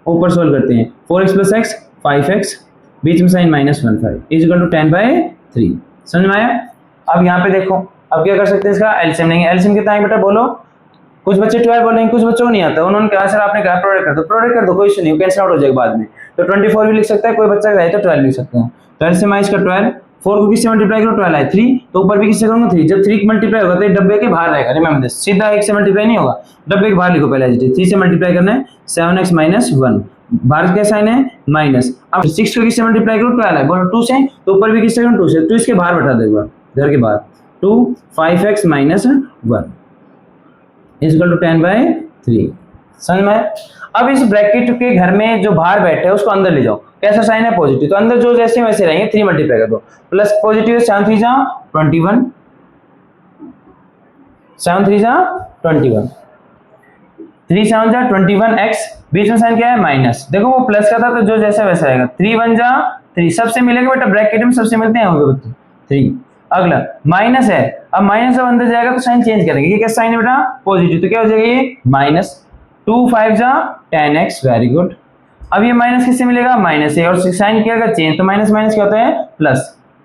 ऊपर सोल्व करते हैं 4x + x 5x, बीच में साइन -1/5 इज इक्वल टू 10/3। समझ में आया। अब यहाँ पे देखो अब क्या कर सकते हैं इसका एलसीएम लेंगे, एलसीएम कितना है बेटा बोलो, कुछ बच्चे 12 बोलेंगे, कुछ बच्चों को नहीं आता, उन्होंने कहा सर आपने कहा प्रोडक्ट कर दो कोई इशू नहीं, कैंसिल आउट हो जाएगा बाद में, तो 24 भी लिख सकता है, कोई बच्चा कहे तो 12 लिख सकते हैं। 12 से माइनस का 12, 4 को किससे मल्टीप्लाई करो 12 है 3, तो ऊपर भी किससे करूंगा 3, जब 3 मल्टीप्लाई होगा तो ये डब्बे के बाहर रहेगा, रिमेंबर दिस, सीधा 1 से मल्टीप्लाई नहीं होगा, डब्बे के बाहर लिखो पहले, 3 से मल्टीप्लाई करना है 7x - 1, बाहर क्या साइन है माइनस, अब 6 को किससे मल्टीप्लाई करो 12 है बोलो 2 से, तो ऊपर भी किससे करूं 2 से, तो इसके बाहर बैठा दो एक बार घर के बाहर 2 5x - 1 इज इक्वल टू 10/3। समझ में। अब इस ब्रैकेट के घर में जो बाहर बैठे हैं उसको अंदर ले जाओ, कैसा साइन है पॉजिटिव, तो अंदर जो जैसे वैसे रहेंगे 3 मल्टीप्लाई कर दो, प्लस पॉजिटिव 7 3 जा 21, 7 3 जा 21, 3 7 जा 21x, बीच में साइन क्या है माइनस, देखो वो प्लस का था तो जो जैसा वैसा रहेगा, 3 1 जा 3, सबसे मिलेगा बेटा ब्रैकेट में सबसे मिलते हैं बच्चे 3। अगला माइनस है, अब माइनस जब अंदर जाएगा तो साइन चेंज करेंगे, ये क्या साइन है बेटा पॉजिटिव, तो क्या हो जाएगा ये माइनस 2 5 जा 10x, वेरी गुड। अब ये माइनस किससे मिलेगा माइनस है और साइन किया अगर चेंज तो माइनस माइनस क्या होता है प्लस,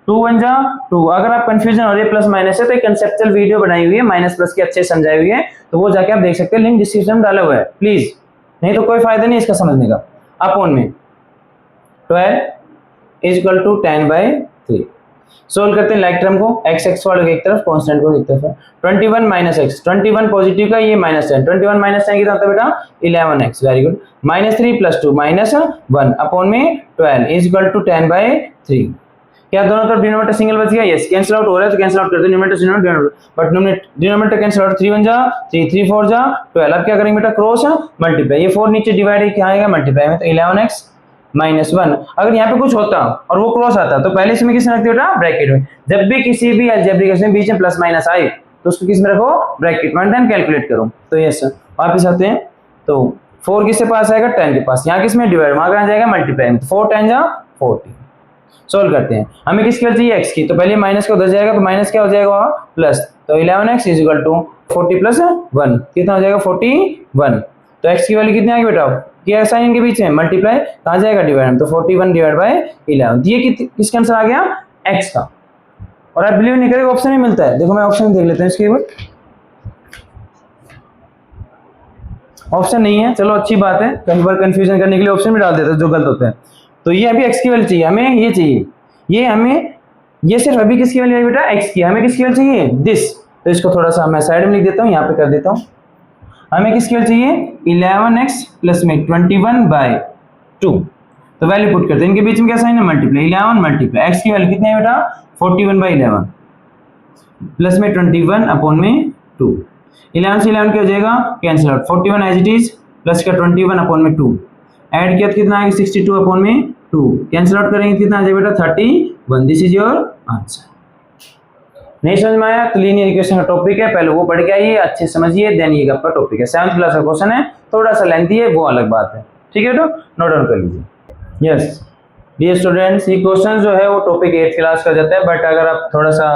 2 1 जा 2। अगर आप कंफ्यूजन हो रही है प्लस माइनस से तो एक कंसेप्चुअल वीडियो बनाई हुई है माइनस प्लस की अच्छे समझाई हुई है, तो वो जाके आप देख सकते हैं, लिंक डिस्क्रिप्शन में डाला हुआ है प्लीज, नहीं तो कोई फायदा नहीं इसका समझने का। अपॉन में 12 इज इक्वल टू 10/3। सोल्व करते हैं लाइक टर्म को, x x वाले एक तरफ कांस्टेंट को एक तरफ, 21 - x, 21 पॉजिटिव का ये -10, 21 - 10 कितना होता है बेटा 11x, वेरी गुड। -3 + 2 -1 अपॉन में 12 इज इक्वल टू 10/3। क्या दोनों तरफ डिनोमिनेटर सिंगल बच गया, यस कैंसिल आउट हो रहा है तो कैंसिल आउट कर दो, numerator but denominator cancel out, 3 1 जा 3 3 4 जा 12। अब क्या करेंगे बेटा क्रॉस मल्टीप्लाई, ये 4 नीचे डिवाइड क्या आएगा मल्टीप्लाई में, तो 11x -1। अगर यहाँ पे कुछ होता और वो क्रॉस आता तो पहले इसमें किसने रख दिया बेटा ब्रैकेट में, जब भी किसी भी अलजेब्रिक में बीच में प्लस माइनस आए तो उसको किस में रखो ब्रैकेट में, देन कैलकुलेट करो। तो यस वापस आते हैं तो 4 किसके पास आएगा 10 के पास, यहाँ किसमें डिवाइड, वहां कहाँ जाएगा मल्टीप्लाई में, 4 10 जा 40। सोल्व करते हैं, हमें किसकी वैल्यू चाहिए x की, तो पहले माइनस का उधर जाएगा तो माइनस क्या हो जाएगा प्लस, तो 11x इज इक्वल टू 40 + 1 कितना हो जाएगा 41। तो x की वैल्यू कितनी आएगी बेटा, क्या साइन के बीच में मल्टीप्लाई कहाँ जाएगा डिवाइड, तो 41 / 11, ये किसका आंसर आ गया x का। और आप बिलीव नहीं करेंगे ऑप्शन ही मिलता है, देखो मैं ऑप्शन देख लेता हूँ इसके ऊपर, ऑप्शन नहीं है, चलो अच्छी बात है, कई बार कंफ्यूजन करने के लिए ऑप्शन भी डाल देते हैं जो गलत होता है। तो ये अभी x की वैल्यू चाहिए हमें, ये चाहिए, ये हमें ये सिर्फ अभी किसकी वैल्यू है बेटा, x की। हमें किसकी वैल्यू चाहिए, दिस। तो इसको थोड़ा सा मैं साइड में लिख देता हूँ, यहाँ पे कर देता हूँ। हमें किसकी वैल्यू चाहिए, 11x प्लस में 21/2। तो वैल्यू पुट करते हैं, इनके बीच में क्या साइन है, मल्टीप्लाई। 11 मल्टीप्लाई x की वैल्यू कितनी है बेटा, 41/11 प्लस में 21/2। 11 से 11 क्या हो जाएगा, cancel out. 41 as it is plus का 21/2 ऐड किया तो कितना आएगा, 62/2। कैंसिल आउट करेंगे कितना आ जाएगा बेटा, 31। This is your answer. नहीं समझ में आया तो लीनियर इक्वेशन का टॉपिक है, पहले वो पढ़ के आइए, अच्छे समझिए, देन ये आपका टॉपिक है। 7th क्लास का क्वेश्चन है, थोड़ा सा लेंथी है, वो अलग बात है। ठीक है, तो नोट डाउन कर लीजिए। यस डियर स्टूडेंट्स, ये क्वेश्चन जो है वो टॉपिक 8th क्लास का जाता है, बट अगर आप थोड़ा सा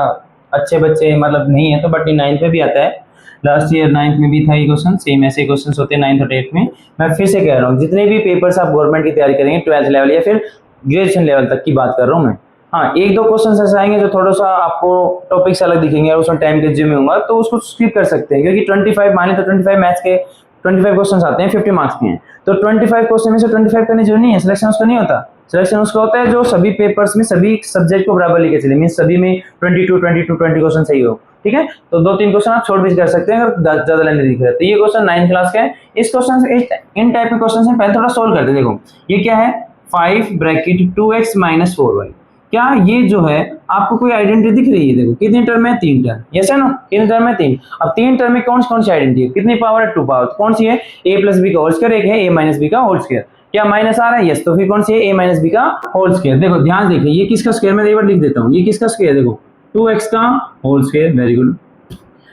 अच्छे बच्चे मतलब नहीं है तो बट ये 9th में भी आता है। लास्ट ईयर 9th में भी था ये क्वेश्चन, सेम ऐसे क्वेश्चन होते हैं 9th और 8th में। मैं फिर से कह रहा हूँ, जितने भी पेपर्स आप गवर्नमेंट की तैयारी करेंगे 12th लेवल या फिर ग्रेजुएशन लेवल तक की बात कर रहा हूँ मैं। हाँ, एक दो क्वेश्चन ऐसे आएंगे जो थोड़ा सा आपको टॉपिक से अलग दिखेंगे और उसमें टाइम कंज्यूमिंग होगा, तो उसको स्किप कर सकते हैं, क्योंकि 25 माने तो 25 मैथ्स के 25 क्वेश्चन आते हैं, 50 मार्क्स के हैं। तो 25 क्वेश्चन में से 25 करने जरूरी नहीं है, सिलेक्शन उसका नहीं होता। सिलेक्शन उसका होता है जो सभी पेपर्स में सभी सब्जेक्ट को बराबर लेके चले, मीन सभी में 20 क्वेश्चन सही हो। ठीक है, तो 2-3 क्वेश्चन आप छोड़ भी कर सकते हैं अगर ज्यादा लेंथी दिख रहा है। तो ये क्वेश्चन 9th क्लास का है। इस क्वेश्चन से इन टाइप के क्वेश्चन से पहले थोड़ा सोल्व करते हैं। देखो ये क्या है, 5 ब्रैकेट 2x माइनस 4y। क्या ये जो है आपको कोई आइडेंटिटी दिख रही है? देखो कितनी टर्म है, 3 टर्म। यस है ना, कितनी टर्म है, 3। अब 3 टर्म में कौन सी आइडेंटिटी है, कितनी पावर है, 2 पावर। तो कौन सी है, a प्लस बी का होल स्क्वायर, एक है a माइनस बी का होल स्क्वायर। क्या माइनस आ रहा है, यस, तो फिर कौन सी है, a माइनस बी का होल स्क्वायर। देखो ध्यान देखिए, ये किसका स्क्वायर, मैं एक बार लिख देता हूँ, ये किसका स्क्वायर, देखो 2x का होल स्क्वायर, वेरी गुड।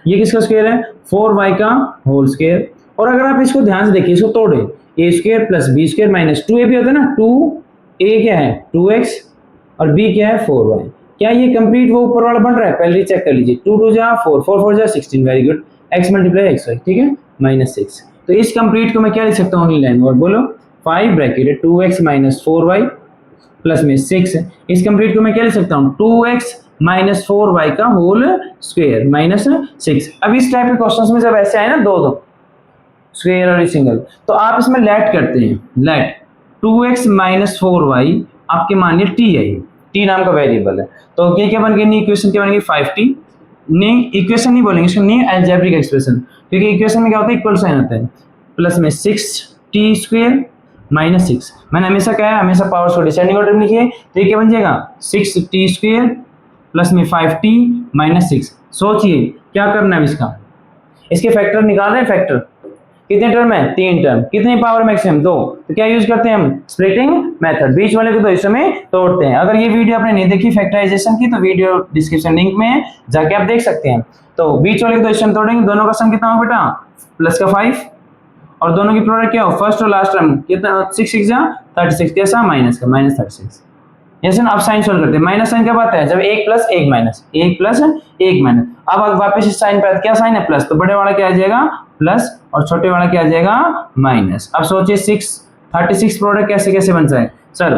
ये किसका स्क्वायर है, 4y का होल स्क्वायर। और अगर आप इसको ध्यान से देखिए, इसको तोड़े, a square plus b square minus 2a भी होता है ना, 2a क्या है 2x और b क्या है 4y। क्या ये कंप्लीट वो ऊपर वाला बन रहा है, पहले चेक कर लीजिए। 2 2 जा 4, 4 4 जा 16, very good. x multiply xy, ठीक है, -6। तो इस कंप्लीट को मैं क्या लिख सकता हूँ अगली लाइन में, और बोलो 5 ब्रैकेट है 2x माइनस 4y प्लस में 6। इस कंप्लीट को मैं क्या लिख सकता हूँ, 2x माइनस 4y का होल स्क्वायर माइनस 6। अब इस टाइप के क्वेश्चंस में जब ऐसे आए ना, दो स्क्वायर और सिंगल, तो आप इसमें लेट करते हैं, लेट 2x माइनस 4y आपके मान लीजिए t है, ये t नाम का वेरिएबल है। तो ये क्या बन गई, इक्वेशन क्या बन गई, 5t। नहीं इक्वेशन नहीं बोलेंगे इसको, नहीं अलजेब्रिक एक्सप्रेशन, क्योंकि इक्वेशन में क्या होता है, इक्वल साइन होता है, प्लस में 6t स्क्वायर माइनस 6। मैंने हमेशा कहा है, हमेशा पावर्स को डिसेंडिंग ऑर्डर में लिखिए। तो ये क्या बन जाएगा, 6t स्क्वायर प्लस में 5t माइनस 6। सोचिए क्या करना है इसका, इसके फैक्टर निकाल रहे हैं। फैक्टर कितने टर्म है, 3 टर्म। कितनी पावर मैक्सिमम, 2। तो क्या यूज करते हैं हम, स्प्लिटिंग मेथड, बीच वाले को तो हिस्सों में तोड़ते हैं। अगर ये वीडियो आपने नहीं देखी फैक्टराइजेशन की, तो वीडियो डिस्क्रिप्शन लिंक में है, जाके आप देख सकते हैं। तो बीच वाले को तो हिस्सों में तोड़ेंगे, दोनों का सम कितना हो बेटा, प्लस का 5, और दोनों की प्रोडक्ट क्या हो, फर्स्ट और लास्ट टर्म कितना, 6 6 जा 36, कैसा माइनस का माइनस 36। जैसे ना आप साइन सोल्व करते हैं, माइनस साइन कब आता है, जब 1 प्लस 1 माइनस, 1 प्लस 1 माइनस। अब वापस इस साइन पर क्या साइन है, प्लस, तो बड़े वाला क्या आ जाएगा प्लस और छोटे वाला क्या आ जाएगा माइनस। अब सोचिए 36 प्रोडक्ट कैसे कैसे बन जाए सर,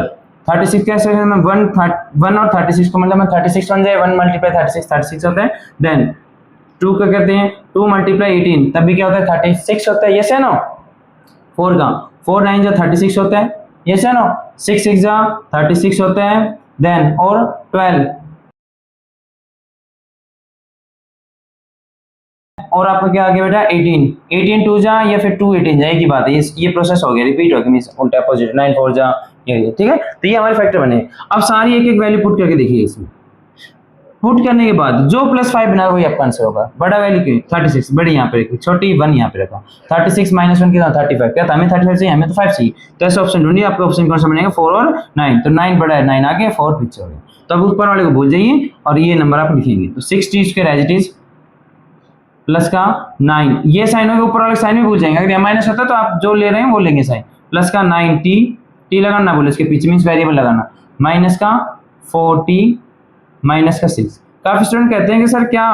36 कैसे, 1 और 36 को मतलब 36 बन जाए, 1 मल्टीप्लाई 36 होता है। देन 2 का कहते हैं 2 मल्टीप्लाई 18, तब भी क्या होता है 36 होता है, यस है नो। 4 का 4 9 जा 36 होता है, यस है नो। 6 6 जा 36 होता है। देन और 12 और आपका क्या आ गया बेटा 18 2 जा या फिर 2 18 जा, एक ही बात है, ये प्रोसेस हो गया, रिपीट हो गया, मींस उल्टा अपोजिट 9 4 जा ये, ठीक है। तो ये हमारे फैक्टर बने। अब सारी एक एक वैल्यू पुट करके देखिए, इसमें पुट करने के बाद जो +5 बना वही आपका आंसर होगा। बड़ा वैल्यू क्यों, 36, बड़ी यहाँ पे रखी, छोटी 1 यहाँ पे रखा। 36 माइनस 1 कितना, 35। क्या था, हमें 35 चाहिए, हमें तो 5 चाहिए। तो ऐसे ऑप्शन ढूंढिए, आपका ऑप्शन कौन सा बनेगा, 4 और 9। तो 9 बड़ा है, 9 आगे, 4 पीछे हो गया। तो अब ऊपर वाले को भूल जाइए और ये नंबर आप लिखेंगे। तो 6t square as it is plus का 9, ये साइन होगा, ऊपर वाले साइन भी भूल जाएंगे। अगर ये माइनस होता है तो आप जो ले रहे हैं वो लेंगे साइन, प्लस का 9t, t लगाना बोले इसके पीछे, मीन्स वेरिएबल लगाना, माइनस का 4t माइनस का 6। काफी स्टूडेंट कहते हैं कि सर क्या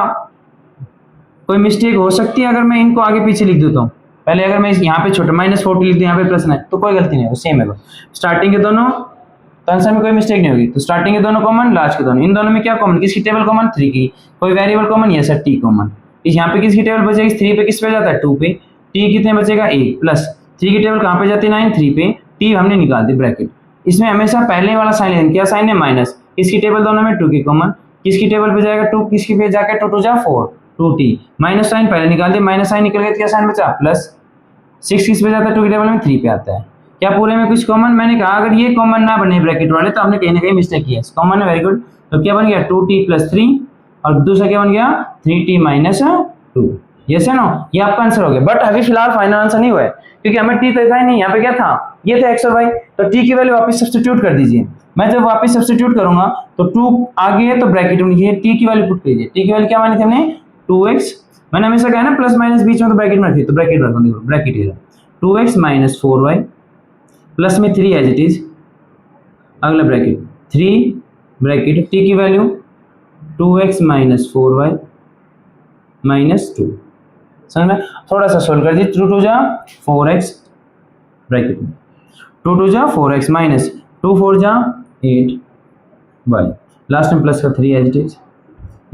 कोई मिस्टेक हो सकती है अगर मैं इनको आगे पीछे लिख देता हूँ, पहले अगर मैं यहाँ पे छोटा -40 लिख दूँ, यहाँ पे +9, तो कोई गलती नहीं है, सेम है। स्टार्टिंग के दोनों, तो आंसर में कोई मिस्टेक नहीं होगी। तो स्टार्टिंग के दोनों कॉमन, लास्ट के दोनों, इन दोनों में क्या कॉमन, किसकी टेबल कॉमन, 3 की। कोई वेरिएबल कॉमन, ये सर t कॉमन। इस यहाँ पे किसकी टेबल बचेगी, 3 पे, किस पे जाता है 2 पे, t कितने बचेगा 1 प्लस 3 की टेबल कहाँ पे जाती है 9 3 पे, t हमने निकाल दी ब्रैकेट। इसमें हमेशा पहले वाला साइन लेंगे, क्या साइन है माइनस, इसकी टेबल दोनों में 2 की कॉमन, किसकी टेबल पे जाएगा, 2 किसकी पे जाके 2 2 जा 4, 2t माइनस साइन पहले निकाल दिया, माइनस साइन निकल गया तो क्या साइन बचा प्लस, 6 किस पे जाता है 2 की टेबल में 3 पे आता है। क्या पूरे में कुछ कॉमन, मैंने कहा अगर ये कॉमन ना बने ब्रैकेट वाले तो आपने कहीं ना कहीं मिस्टेक किया है, कॉमन है, वेरी गुड। तो क्या बन गया 2t + 3 और दूसरा क्या बन गया 3t - 2, यस है ना, ये आपका आंसर हो गया। बट अभी फिलहाल फाइनल आंसर नहीं हुआ है क्योंकि हमें t तो था ही नहीं, यहाँ पे क्या था, ये था x और y, तो t की वैल्यू वापस सब्स्टिट्यूट कर दीजिए। मैं जब वापस सब्स्टिट्यूट करूंगा तो 2 आगे है तो ब्रैकेट में लिखिए, t की वैल्यू पुट कीजिए, t की वैल्यू क्या मानी थी हमने 2x, मैंने हमेशा कहा ना प्लस माइनस बीच में तो ब्रैकेट में रखिए, तो ब्रैकेट रखो, देखो ब्रैकेट ये 2x - 4y प्लस में 3 एज इट इज, अगला ब्रैकेट 3 ब्रैकेट t की वैल्यू 2x - 4y - 2, समझ में, थोड़ा सा सोल्व कर दीजिए, 2 2 जा 4x ब्रैकेट में 2 2 जा 4x माइनस 2 4 जा 8y, लास्ट में प्लस का 3 एज इट इज,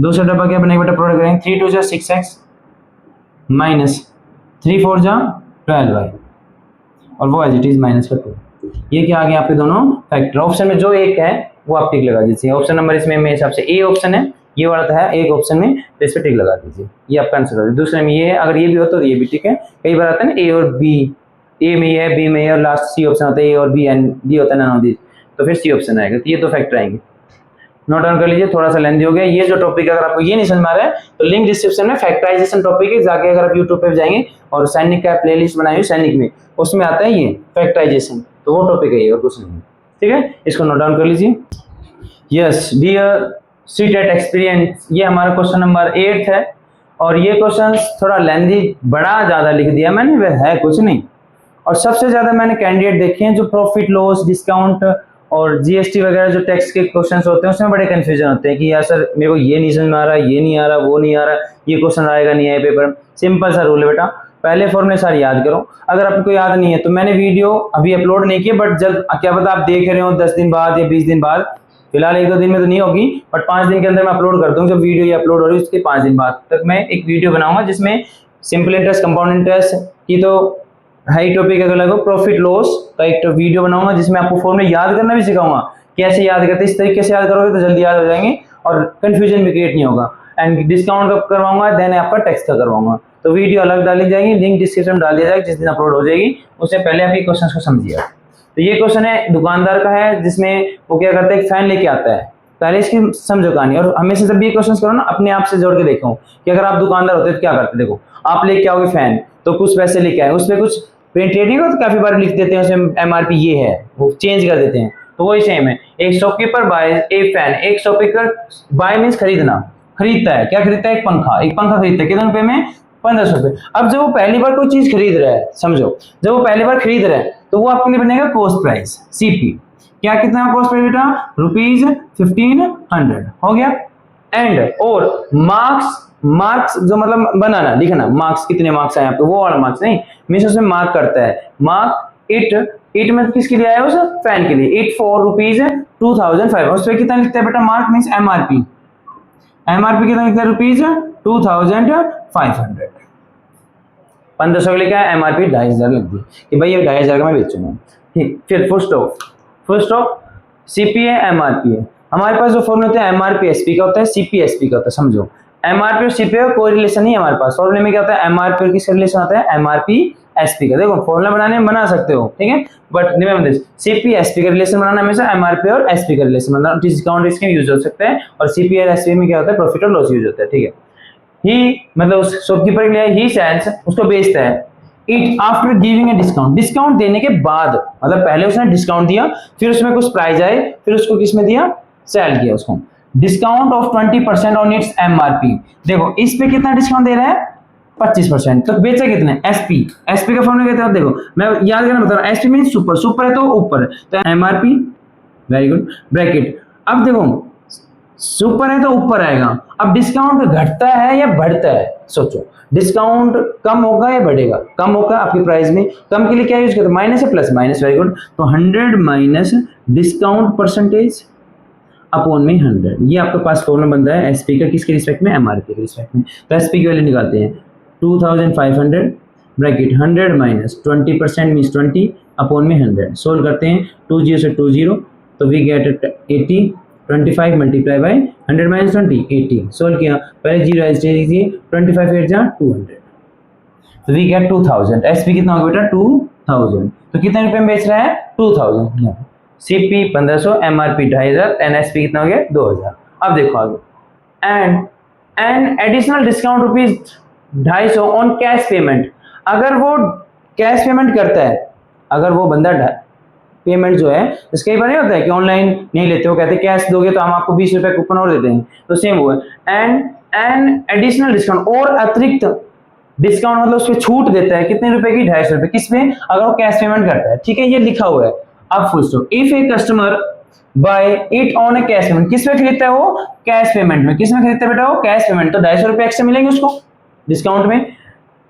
दूसरा डब्बा क्या बनेगा बेटा, प्रोडक्ट करेंगे 3 2 जा 6x माइनस 3 4 जा 12y और वो एज इट इज माइनस का 2। ये क्या आ गया आपके दोनों फैक्टर, ऑप्शन में जो एक है वो आप टिक लगा दीजिए, ऑप्शन नंबर इसमें मेरे हिसाब से ए ऑप्शन है, ये वाला था एक ऑप्शन में, तो इस पे टिक लगा दीजिए, ये आपका आंसर है। दूसरे में ये है, अगर ये भी हो तो ये भी ठीक है, कई बार आता है ना ए और बी, ए में ये है, बी में ये और लास्ट सी ऑप्शन होता है, ए और बी एंड डी होता है ना, तो फिर सी ऑप्शन आएगा, तो ये 2 फैक्टर आएंगे, नोट डाउन कर लीजिए, थोड़ा सा लेंथी हो गया ये जो टॉपिक, अगर आपको ये नहीं समझ में आ रहा है तो लिंक डिस्क्रिप्शन में फैक्टराइजेशन टॉपिक है, जाके अगर आप यूट्यूब पे जाएंगे और सैनिक का प्लेलिस्ट बनाई हुई सैनिक में, उसमें आता है ये फैक्टराइजेशन, तो वो टॉपिक है ये और कुछ नहीं, ठीक है, इसको नोट डाउन कर लीजिए। यस डियर सीटेट एक्सपीरियंस, ये हमारा क्वेश्चन नंबर 8 है और ये क्वेश्चन थोड़ा लेंथी, बड़ा ज़्यादा लिख दिया मैंने, वह है कुछ नहीं, और सबसे ज़्यादा मैंने कैंडिडेट देखे हैं जो प्रॉफिट लॉस डिस्काउंट और जीएसटी वगैरह जो टैक्स के क्वेश्चंस होते हैं उसमें बड़े कंफ्यूजन होते हैं कि यार सर मेरे को ये नहीं समझ में आ रहा, ये नहीं आ रहा, वो नहीं आ रहा, ये क्वेश्चन आएगा नहीं आए पेपर। सिंपल सा रूल है बेटा, पहले फॉर्मूले सारे याद करो, अगर आपको याद नहीं है तो मैंने वीडियो अभी अपलोड नहीं किया, बट जब क्या पता आप देख रहे हो 10 दिन बाद या 20 दिन बाद, फिलहाल 1-2 दिन में तो नहीं होगी, बट 5 दिन के अंदर मैं अपलोड कर दूंगा, जब वीडियो ये अपलोड हो रही है उसके 5 दिन बाद तक मैं एक वीडियो बनाऊंगा जिसमें सिंपल इंटरेस्ट, कंपाउंड इंटरेस्ट की तो हाई टॉपिक अगर लगो, प्रॉफिट लॉस का एक तो वीडियो बनाऊंगा जिसमें आपको फॉर्मूले याद करना भी सिखाऊंगा, कैसे याद करते, इस तरीके से याद करोगे तो जल्दी याद हो जाएंगे और कंफ्यूजन भी क्रिएट नहीं होगा। एंड डिस्काउंट कब करवाऊंगा, देन आपका टैक्स का करवाऊंगा, तो वीडियो अलग डाली जाएगी, लिंक डिस्क्रिप्शन में डाल दिया जाएगा, जिस दिन अपलोड हो जाएगी उससे पहले आप ये क्वेश्चन को समझिए। तो ये क्वेश्चन है दुकानदार का है, जिसमें वो क्या करता है, एक फैन लेके आता है, पहले इसकी समझो कहानी, और हमेशा जब ये क्वेश्चन करो ना अपने आप से जोड़ के देखो कि अगर आप दुकानदार होते तो क्या करते, देखो आप लेके आओगे फैन, तो कुछ पैसे लेके आए, उसमें कुछ प्रिंट रेटिंग हो तो काफी बार लिख देते हैं उसमें एमआरपी ये है, वो चेंज कर देते हैं, तो वही सेम है, एक शॉपकीपर बाय ए फैन, एक शॉपकीपर बाय मींस खरीदना, खरीदता है, क्या खरीदता है, एक पंखा खरीदता है, कितने रुपए में, 1500 रुपए। अब जब वो पहली बार कोई चीज खरीद रहा है, समझो जब वो पहली बार खरीद रहा है तो वो आपके लिए बनेगा कॉस्ट प्राइस, सीपी, क्या कितना कॉस्ट प्राइस बेटा, ₹1500 हो गया, एंड और मार्क्स जो मतलब बनाना लिखना, मार्क्स कितने मार्क्स आए आपको, वो वाला मार्क्स नहीं, मींस उसमें मार्क करता है, मार्क इट में किसके लिए आया, उस फैन के लिए, इट फॉर ₹2500, उस पर कितना लिखता है बेटा, मार्क मींस एमआरपी कितना लिखता है, ₹2500, 1500 लिखा है, एमआरपी 2500 लग गई कि भाई ये 2500 का मैं बेचूंगा, ठीक। फिर फुल स्टॉप, सीपी है, एमआरपी है, हमारे पास जो फॉर्मूला होता है एमआरपी एसपी का होता है, सीपी एसपी का होता है, समझो एमआरपी और सीपी का कोई रिलेशन नहीं है हमारे पास, फॉर्मूले में क्या होता है, एमआरपी और किसका रिलेशन होता है, एमआरपी एसपी का, देखो फॉर्मूला बनाने में बना सकते हो, ठीक है, but remember this, CP SP का रिलेशन बनाना हमेशा एमआरपी और एसपी का रिलेशन बनाना, डिस्काउंट इसके यूज हो सकता है, और सीपी और एसपी में क्या होता है, प्रॉफिट और लॉस यूज होता है, ठीक है। ही मतलब उस शॉपकीपर के लिए ही सेल्स, उसको बेचता है, it after giving a discount देने के बाद, मतलब पहले उसने डिस्काउंट दिया, फिर उसमें कुछ प्राइस आए, फिर उसको किसमें दिया, सेल किया उसको, discount of 20% on it's MRP, देखो इस पे कितना डिस्काउंट दे रहा है, 25%, तो बेचा कितने, एसपी का फॉर्मूला कहते हैं, देखो मैं याद करना बता रहा हूं, एसपी मीन सुपर है तो ऊपर, तो एमआरपी, वेरी गुड, ब्रैकेट, अब देखो सुपर है तो ऊपर आएगा, अब डिस्काउंट घटता है या बढ़ता है, सोचो डिस्काउंट कम होगा या बढ़ेगा, कम होगा आपकी प्राइस में, कम के लिए क्या यूज करते हैं, माइनस है प्लस, माइनस, वेरी गुड, तो 100 माइनस डिस्काउंट परसेंटेज अपॉन में 100, ये आपके पास फॉर्मूला बनता है एसपी का, किसके रिस्पेक्ट में, एमआरपी के रिस्पेक्ट में, तो एसपी की वैल्यू निकालते हैं 2500 ब्रैकेट 100 माइनस 20% मीन्स 20 अपॉन में 100, सोल्व करते हैं 20 से 20, तो we get 80, 25 multiply by 100 minus 20 80 solve किया, पहले 0 एच दीजिए, 25 8 जा 200, तो वी गेट 2000। एसपी कितना होगा बेटा 2000, तो कितने रुपए में बेच रहा है 2000, सीपी 1500, एमआरपी 2500 एंड एसपी कितना हो गया 2000। अब देखो आगे, and additional discount rupees 250 on cash payment. अगर वो कैश पेमेंट करता है, अगर वो बंदा पेमेंट जो है, इसके बार नहीं होता है कि ऑनलाइन नहीं लेते हो, कहते कैश दोगे तो हम आपको 20 रुपए कूपन और देते हैं, तो सेम वो है। एंड एडिशनल डिस्काउंट, और अतिरिक्त डिस्काउंट मतलब उसपे छूट देता है, कितने रुपए की 250 रुपए, किसमें अगर वो कैश पेमेंट करता है, ठीक है, ये लिखा हुआ है। अब full stop, if a customer bye it on A cash payment, किस पे खरीदता है वो कैश पेमेंट में, किस में खरीदता है बेटा वो कैश पेमेंट, तो 250 रुपए एक्स्ट्रा मिलेंगे उसको डिस्काउंट में।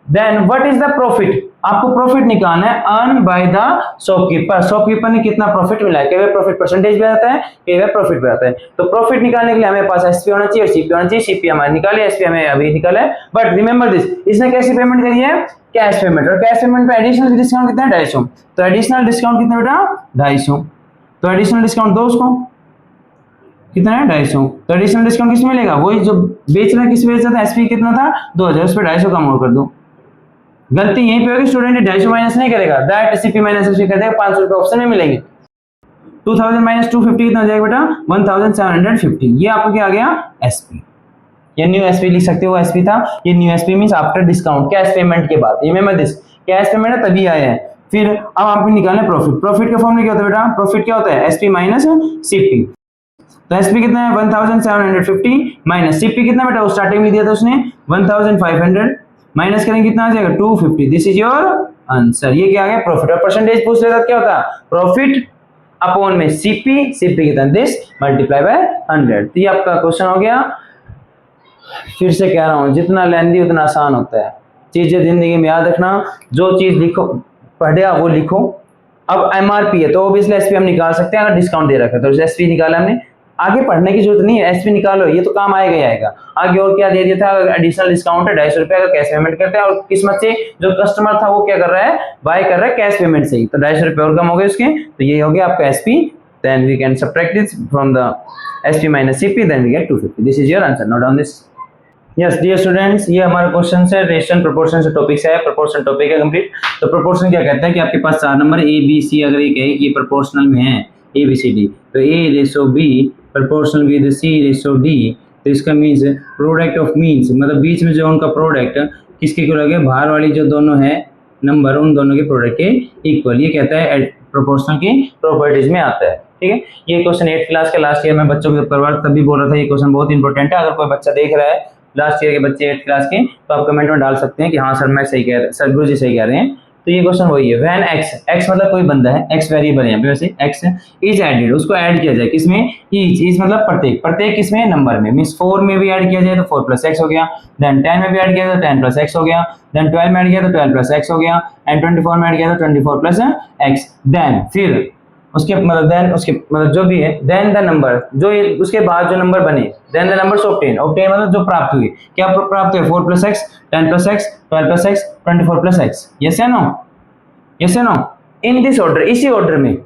Then what is the profit, आपको प्रॉफिट निकालना है earn by the shopkeeper, shopkeeper ने कितना प्रॉफिट मिला है, कई बार प्रॉफिट परसेंटेज भी आता है, कई बार प्रॉफिट भी आता है। तो प्रॉफिट निकालने के लिए हमें पास एसपी होना चाहिए और सीपी होना चाहिए, सीपी हमारे निकाले, एसपी हमें अभी निकाला है, बट रिमेंबर दिस, इसने कैसी पेमेंट करी है कैश पेमेंट, और कैश पेमेंट पे एडिशनल डिस्काउंट कितना है 250, तो एडिशनल डिस्काउंट कितना बेटा 250, तो एडिशनल डिस्काउंट दो उसको, कितना है 250, तो एडिशनल डिस्काउंट किस में मिलेगा, वही जो बेच रहा है किस बेच रहा था, एसपी कितना था 2000, उस पर 250 कम और कर दो। गलती यहीं पे होगी, स्टूडेंट 250 माइनस नहीं करेगा, डायरेक्ट सीपी माइनस एसपी कर देगा, 500 रुपए ऑप्शन में मिलेंगे। 2000 माइनस 250 कितना हो जाएगा बेटा 1750, ये आपको क्या आ गया एसपी, ये न्यू एसपी लिख सकते हो, एसपी था, ये new SP means after discount cash payment के बाद, रिमेंबर दिस, कैश पेमेंट है तभी आया है। फिर अब आपको निकालना है प्रॉफिट, प्रॉफिट का फॉर्मूला क्या होता है बेटा, प्रॉफिट क्या होता है एसपी माइनस सीपी, तो एसपी कितना है 1750 माइनस सीपी कितना बेटा, वो स्टार्टिंग में दिया था उसने 1500, माइनस करेंगे कितना आ जाएगा 250, दिस इज योर आंसर। ये क्या आ गया प्रॉफिट, और परसेंटेज पूछ लेता क्या होता प्रॉफिट अपॉन में सीपी, सीपी कितना दिस मल्टीप्लाई बाय 100, तो ये आपका क्वेश्चन हो गया। फिर से कह रहा हूं जितना लेंदी उतना आसान होता है, चीजें जिंदगी में याद रखना, जो चीज लिखो पढ़िया वो लिखो। अब एमआरपी है तो ऑब्वियसली एसपी हम निकाल सकते हैं, अगर डिस्काउंट दे रखा है तो एसपी निकाला हमने, आगे पढ़ने की जरूरत नहीं है, एसपी निकालो, ये तो काम आएगा ही आएगा। आगे और क्या दे दिया था, एडिशनल डिस्काउंट है 250 रुपए, अगर कैश पेमेंट करते हैं, और किस्मत से जो कस्टमर था वो क्या कर रहा है बाय कर रहा है कैश पेमेंट से ही, तो 250 रुपए और कम हो गए उसके, तो ये हो गया आपका SP. Then we can subtract this from the SP minus CP, then we get 250, this is your answer, note down this. Yes dear students, ये हमारा क्वेश्चन है रेशन प्रोपोर्शन से टॉपिक से है, प्रोपोर्शन टॉपिक है कंप्लीट। तो प्रोपोर्शन क्या कहता है कि आपके पास 4 नंबर ए बी सी, अगर ये कहे कि प्रोपोर्शनल में है ए बी सी डी, तो A ratio B proportional with C ratio D, तो इसका मीन्स प्रोडक्ट ऑफ मीन्स मतलब बीच में जो उनका प्रोडक्ट किसके इक्वल हो गया, बाहर वाली जो दोनों है नंबर उन दोनों के प्रोडक्ट के इक्वल, ये कहता है प्रोपोर्शनल की प्रॉपर्टीज में आता है। ठीक है, ये क्वेश्चन 8th क्लास के लास्ट ईयर में बच्चों के करवा तब भी बोल रहा था, ये क्वेश्चन बहुत इंपॉर्टेंट है। अगर कोई बच्चा देख रहा है लास्ट ईयर के बच्चे 8th क्लास के, तो आप कमेंट में डाल सकते हैं कि हाँ सर मैं सही कह रहे हैं, सर गुरु जी सही कह रहे हैं। तो ये क्वेश्चन वही है, व्हेन x मतलब कोई बंदा है, x वेरिएबल है यहाँ पे, वैसे x इज एडेड, उसको ऐड किया जाए किसमें, ईच मतलब प्रत्येक, प्रत्येक किसमें नंबर में, मींस 4 में भी ऐड किया जाए तो 4 प्लस x हो गया, देन 10 में भी ऐड किया जाए तो 10 प्लस x हो गया, देन 12 में ऐड किया तो 12 प्लस x हो गया, एंड 24 में ऐड किया तो 24 प्लस x, देन फिर उसके मतलब देन उसके मतलब जो भी है, देन द नंबर जो उसके बाद जो नंबर बने, then the numbers obtain, obtain मतलब जो प्राप्त हुए, क्या प्राप्त हुए 4 plus x, 10 plus x, 12 plus x, 24 plus x, yes या नो, यस या नो, इन दिस ऑर्डर, इसी ऑर्डर में,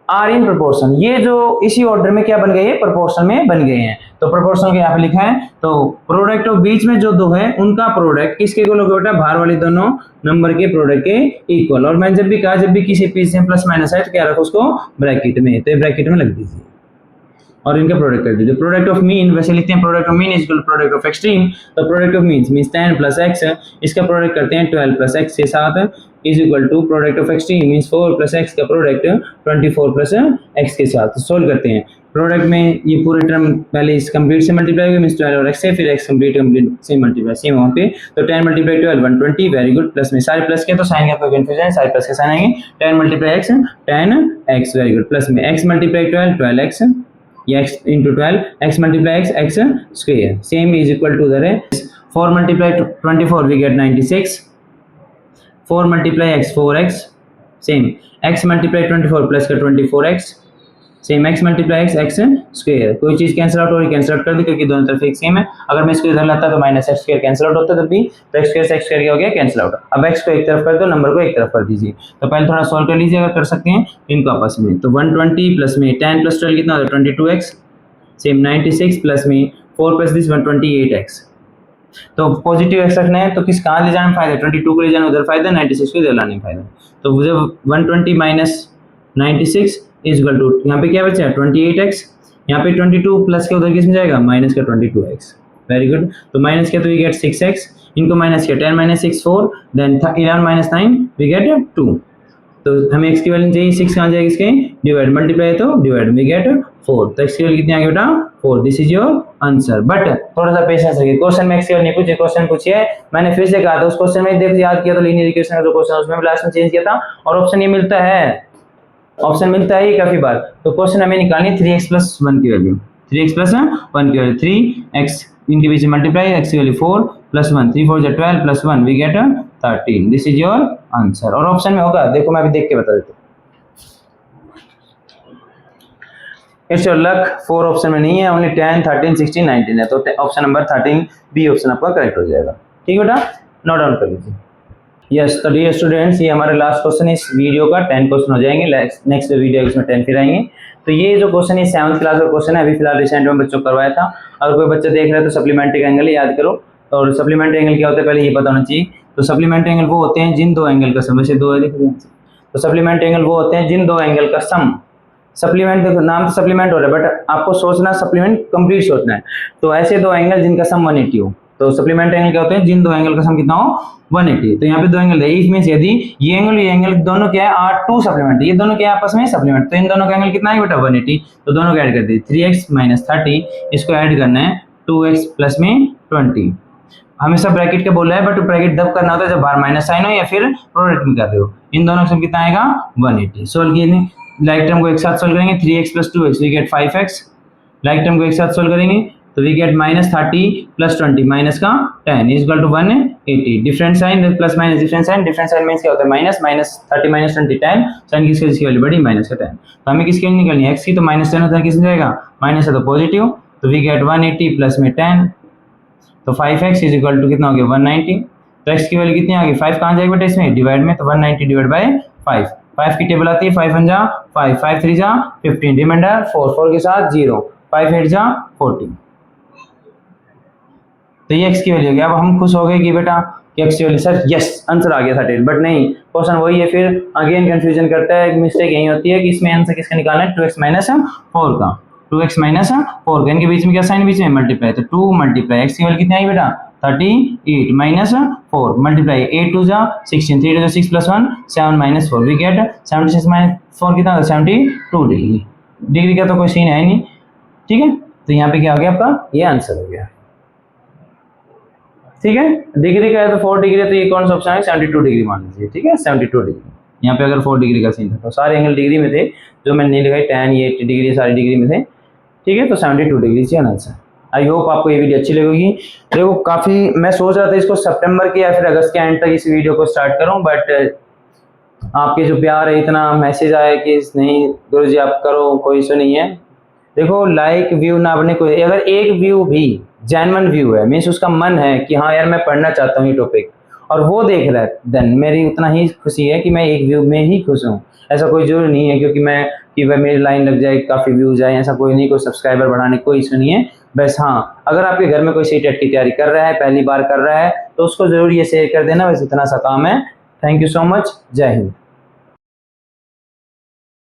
आर इन प्रोपोर्शन, ये जो इसी ऑर्डर में क्या बन गए हैं प्रोपोर्शन में बन गए हैं। तो प्रोपोर्शन के यहाँ पे लिखा है, तो प्रोडक्ट ऑफ बीच में जो दो है उनका प्रोडक्ट किसके इक्वल होगा बेटा, बाहर वाली दोनों नंबर के प्रोडक्ट के इक्वल। और मैंने जब भी कहा जब भी किसी पीस में प्लस माइनस है तो क्या रखो उसको ब्रैकेट में, तो ये ब्रैकेट में लग दीजिए और इनका प्रोडक्ट कर दीजिए। प्रोडक्ट ऑफ मीन वैसे लिखते हैं, product of mean is equal product of extreme, तो product of means 10 plus x, इसका प्रोडक्ट करते हैं 12 प्लस x के साथ, is equal to product of extreme means 4 plus x का प्रोडक्ट 24 प्लस x के साथ। सोल्व करते हैं, प्रोडक्ट में ये पूरे टर्म पहले इस कंप्लीट से मल्टीप्लाई होगा मींस 12 और x से, फिर x कंप्लीट से मल्टीप्लाई सेम वहाँ पे, तो 10 मल्टीप्लाई 12 120, वेरी गुड, प्लस में सारे प्लस के तो साइन का कोई कंफ्यूजन है, सारे प्लस के साइन आएंगे, 10 multiply x 10x, very good, plus में x मल्टीप्लाई 12 12x, ये x into 12, x multiply x square, same is equal to the rest, 4 multiply 24 we get 96, 4 multiply x 4x, same, x multiply 24 plus का 24x, same x multiply x square, कोई चीज कैंसिल आउट हो रही कैंसिल आउट कर दी क्योंकि दोनों तरफ एक सेम है। अगर मैं इसको इधर लाता तो minus x square cancel out होता तब भी, तो x स्क्वायर से x स्क्वायर क्या हो गया कैंसिल आउट। अब x को एक तरफ कर दो, नंबर को एक तरफ कर दीजिए। तो पहले थोड़ा सॉल्व कर लीजिए अगर कर सकते हैं इनको आपस में। तो 120 प्लस में 10 प्लस 12 कितना होता है 22x, सेम 96 प्लस में 4 प्लस दिस 128x। तो पॉजिटिव एक्स रखना है तो किस कहाँ ले जाना है फायदा, 22 को ले जाना उधर फायदा, 96 को इधर लाने फायदा। तो मुझे 120 माइनस 96 इज इक्वल टू यहाँ पे क्या बचा 28x, यहाँ पे 22 प्लस के उधर किस में जाएगा माइनस का 22x। Very good. तो माइनस किया तो वी गेट 6x, इनको माइनस किया 10 minus 6 4, then 11 minus 9 we get 2। तो हमें x की वैल्यू चाहिए 6 कहाँ जाएगी इसके डिवाइड, मल्टीप्लाई तो डिवाइड वी गेट 4। तो x की वैल्यू कितनी आ गई बेटा 4। This is your answer. But थोड़ा सा पेशेंस रखिए, क्वेश्चन में x की वैल्यू नहीं पूछे, क्वेश्चन पूछिए मैंने फिर से कहा था उस क्वेश्चन में देख याद किया तो लीनियर इक्वेशन का जो क्वेश्चन उसमें लास्ट में चेंज किया था और ऑप्शन ये मिलता है, ऑप्शन मिलता है काफी बार। तो क्वेश्चन हमें निकालनी है 3x प्लस 1 की वैल्यू, 3x प्लस 1 की वैल्यू 3x इनके बीच में मल्टीप्लाई, x की value 4 plus 1 3 4 12 plus 1 we get 13। This is your answer. और ऑप्शन में होगा देखो मैं अभी देख के बता देता हूँ। इट्स योर लक 4 ऑप्शन में नहीं है, ओनली 10 13 16 19 है। तो ऑप्शन नंबर 13 बी ऑप्शन आपका करेक्ट हो जाएगा। ठीक है बेटा, नोट डाउन कर लीजिए। यस तो डियर स्टूडेंट्स ये हमारा लास्ट क्वेश्चन है इस वीडियो का, 10 क्वेश्चन हो जाएंगे, नेक्स्ट वीडियो इसमें 10 फिर आएंगे। तो ये जो क्वेश्चन है 7th क्लास का क्वेश्चन है, अभी फिलहाल रिसेंट में बच्चों को करवाया था। अगर कोई बच्चा देख रहा है तो सप्लीमेंट्री एंगल याद करो। और सप्लीमेंट्री एंगल क्या होता है पहले ये पता होना चाहिए। तो सप्लीमेंट्री एंगल वो होते हैं जिन दो एंगल का सम, वैसे दो है देखो। तो सप्लीमेंट्री एंगल वो होते हैं जिन दो एंगल का सम, सप्लीमेंट देखो नाम तो सप्लीमेंट हो रहा है बट आपको सोचना सप्लीमेंट कंप्लीट सोचना है। तो ऐसे दो एंगल जिनका सम 180 हो, तो सप्लीमेंट एंगल क्या होते हैं जिन दो एंगल का सम कितना हो 180। तो यहाँ पे दो एंगल है, इफ मींस यदि ये एंगल दोनों क्या है आर 2 सप्लीमेंट, ये दोनों क्या है आपस में सप्लीमेंट, तो इन दोनों का एंगल कितना है बेटा 180। तो दोनों को ऐड कर दीजिए 3x माइनस 30, इसको ऐड करना है 2x प्लस में 20। हमेशा ब्रैकेट का बोला है बट ब्रैकेट दब करना होता है जब बाहर माइनस साइन हो या फिर प्रोडक्ट में कर रहे हो। इन दोनों का सम कितना आएगा 180। सोल्व कीजिए, लाइक टर्म को एक साथ सोल्व करेंगे 3x plus 2x we get 5x, like term को एक साथ सोल्व करेंगे तो we get minus 30 plus 20 minus का 10 is equal to 180। Different sign plus minus different sign means क्या होता है माइनस 30 माइनस 20 10, साइन किसकी वैल्यू बढ़ी माइनस का 10। तो हमें किसकी वैल्यू निकालनी है x की, तो माइनस 10 होता है किस में जाएगा माइनस है तो पॉजिटिव, तो वी गेट 180 प्लस में 10, तो 5x इज इक्वल टू कितना हो गया 190। तो x की वैल्यू कितनी आ गई 5 कहाँ जाएगी बेटा इसमें डिवाइड में, तो 190 डिवाइड बाय 5, 5 की टेबल आती है 5 1 जा 5, 5 3 जा 15, रिमाइंडर 4, 4 के साथ 0, 5 8 जा 40। तो ये x की वैल्यू हो गया। अब हम खुश हो गए कि बेटा x की वैल्यू सर यस आंसर आ गया 13, बट नहीं क्वेश्चन वही है, फिर अगेन कंफ्यूजन करता है। मिस्टेक यही होती है कि इसमें आंसर किसका निकालना है 2x माइनस 4 का, 2x माइनस 4 का, इनके बीच में क्या साइन बीच में मल्टीप्लाई, तो 2 मल्टीप्लाई x की वैल्यू कितनी आई बेटा 38 माइनस 4 मल्टीप्लाई 8 2 जा 16, 3 2 6 plus 1 7 minus 4 we get 76 minus 4 कितना 72 डिग्री। डिग्री का तो कोई सीन है नहीं, ठीक है। तो यहाँ पे क्या हो गया आपका ये आंसर हो गया, ठीक है। डिग्री का है तो 4 डिग्री, तो ये कौन सा ऑप्शन है 72 डिग्री मान लीजिए, ठीक है 72 डिग्री। यहाँ पे अगर 4 डिग्री का सीन था तो सारे एंगल डिग्री में थे, जो मैंने नहीं लगाई tan ये 80 डिग्री सारी डिग्री में थे, ठीक है। तो 72 डिग्री से आंसर। आई होप आपको ये वीडियो अच्छी लगेगी। देखो काफ़ी मैं सोच रहा था इसको सितंबर के या फिर अगस्त के एंड तक इस वीडियो को स्टार्ट करूं, बट आपके जो प्यार है इतना मैसेज आया कि नहीं गुरुजी आप करो, कोई इशू नहीं है। देखो लाइक व्यू ना बने कोई, अगर एक व्यू भी जेन्युइन व्यू है मीन्स उसका मन है कि हाँ यार मैं पढ़ना चाहता हूँ ये टॉपिक और वो देख रहा है, देन मेरी उतना ही खुशी है कि मैं एक व्यू में ही खुश हूँ। ऐसा कोई जरूरी नहीं है क्योंकि मैं कि भाई मेरी लाइन लग जाए काफ़ी व्यूज आए, ऐसा कोई नहीं, कोई सब्सक्राइबर बढ़ाने कोई इशू नहीं है। बस हाँ अगर आपके घर में कोई सीटेट की तैयारी कर रहा है पहली बार कर रहा है तो उसको जरूर ये शेयर कर देना, बस इतना सा काम है। थैंक यू सो मच, जय हिंद।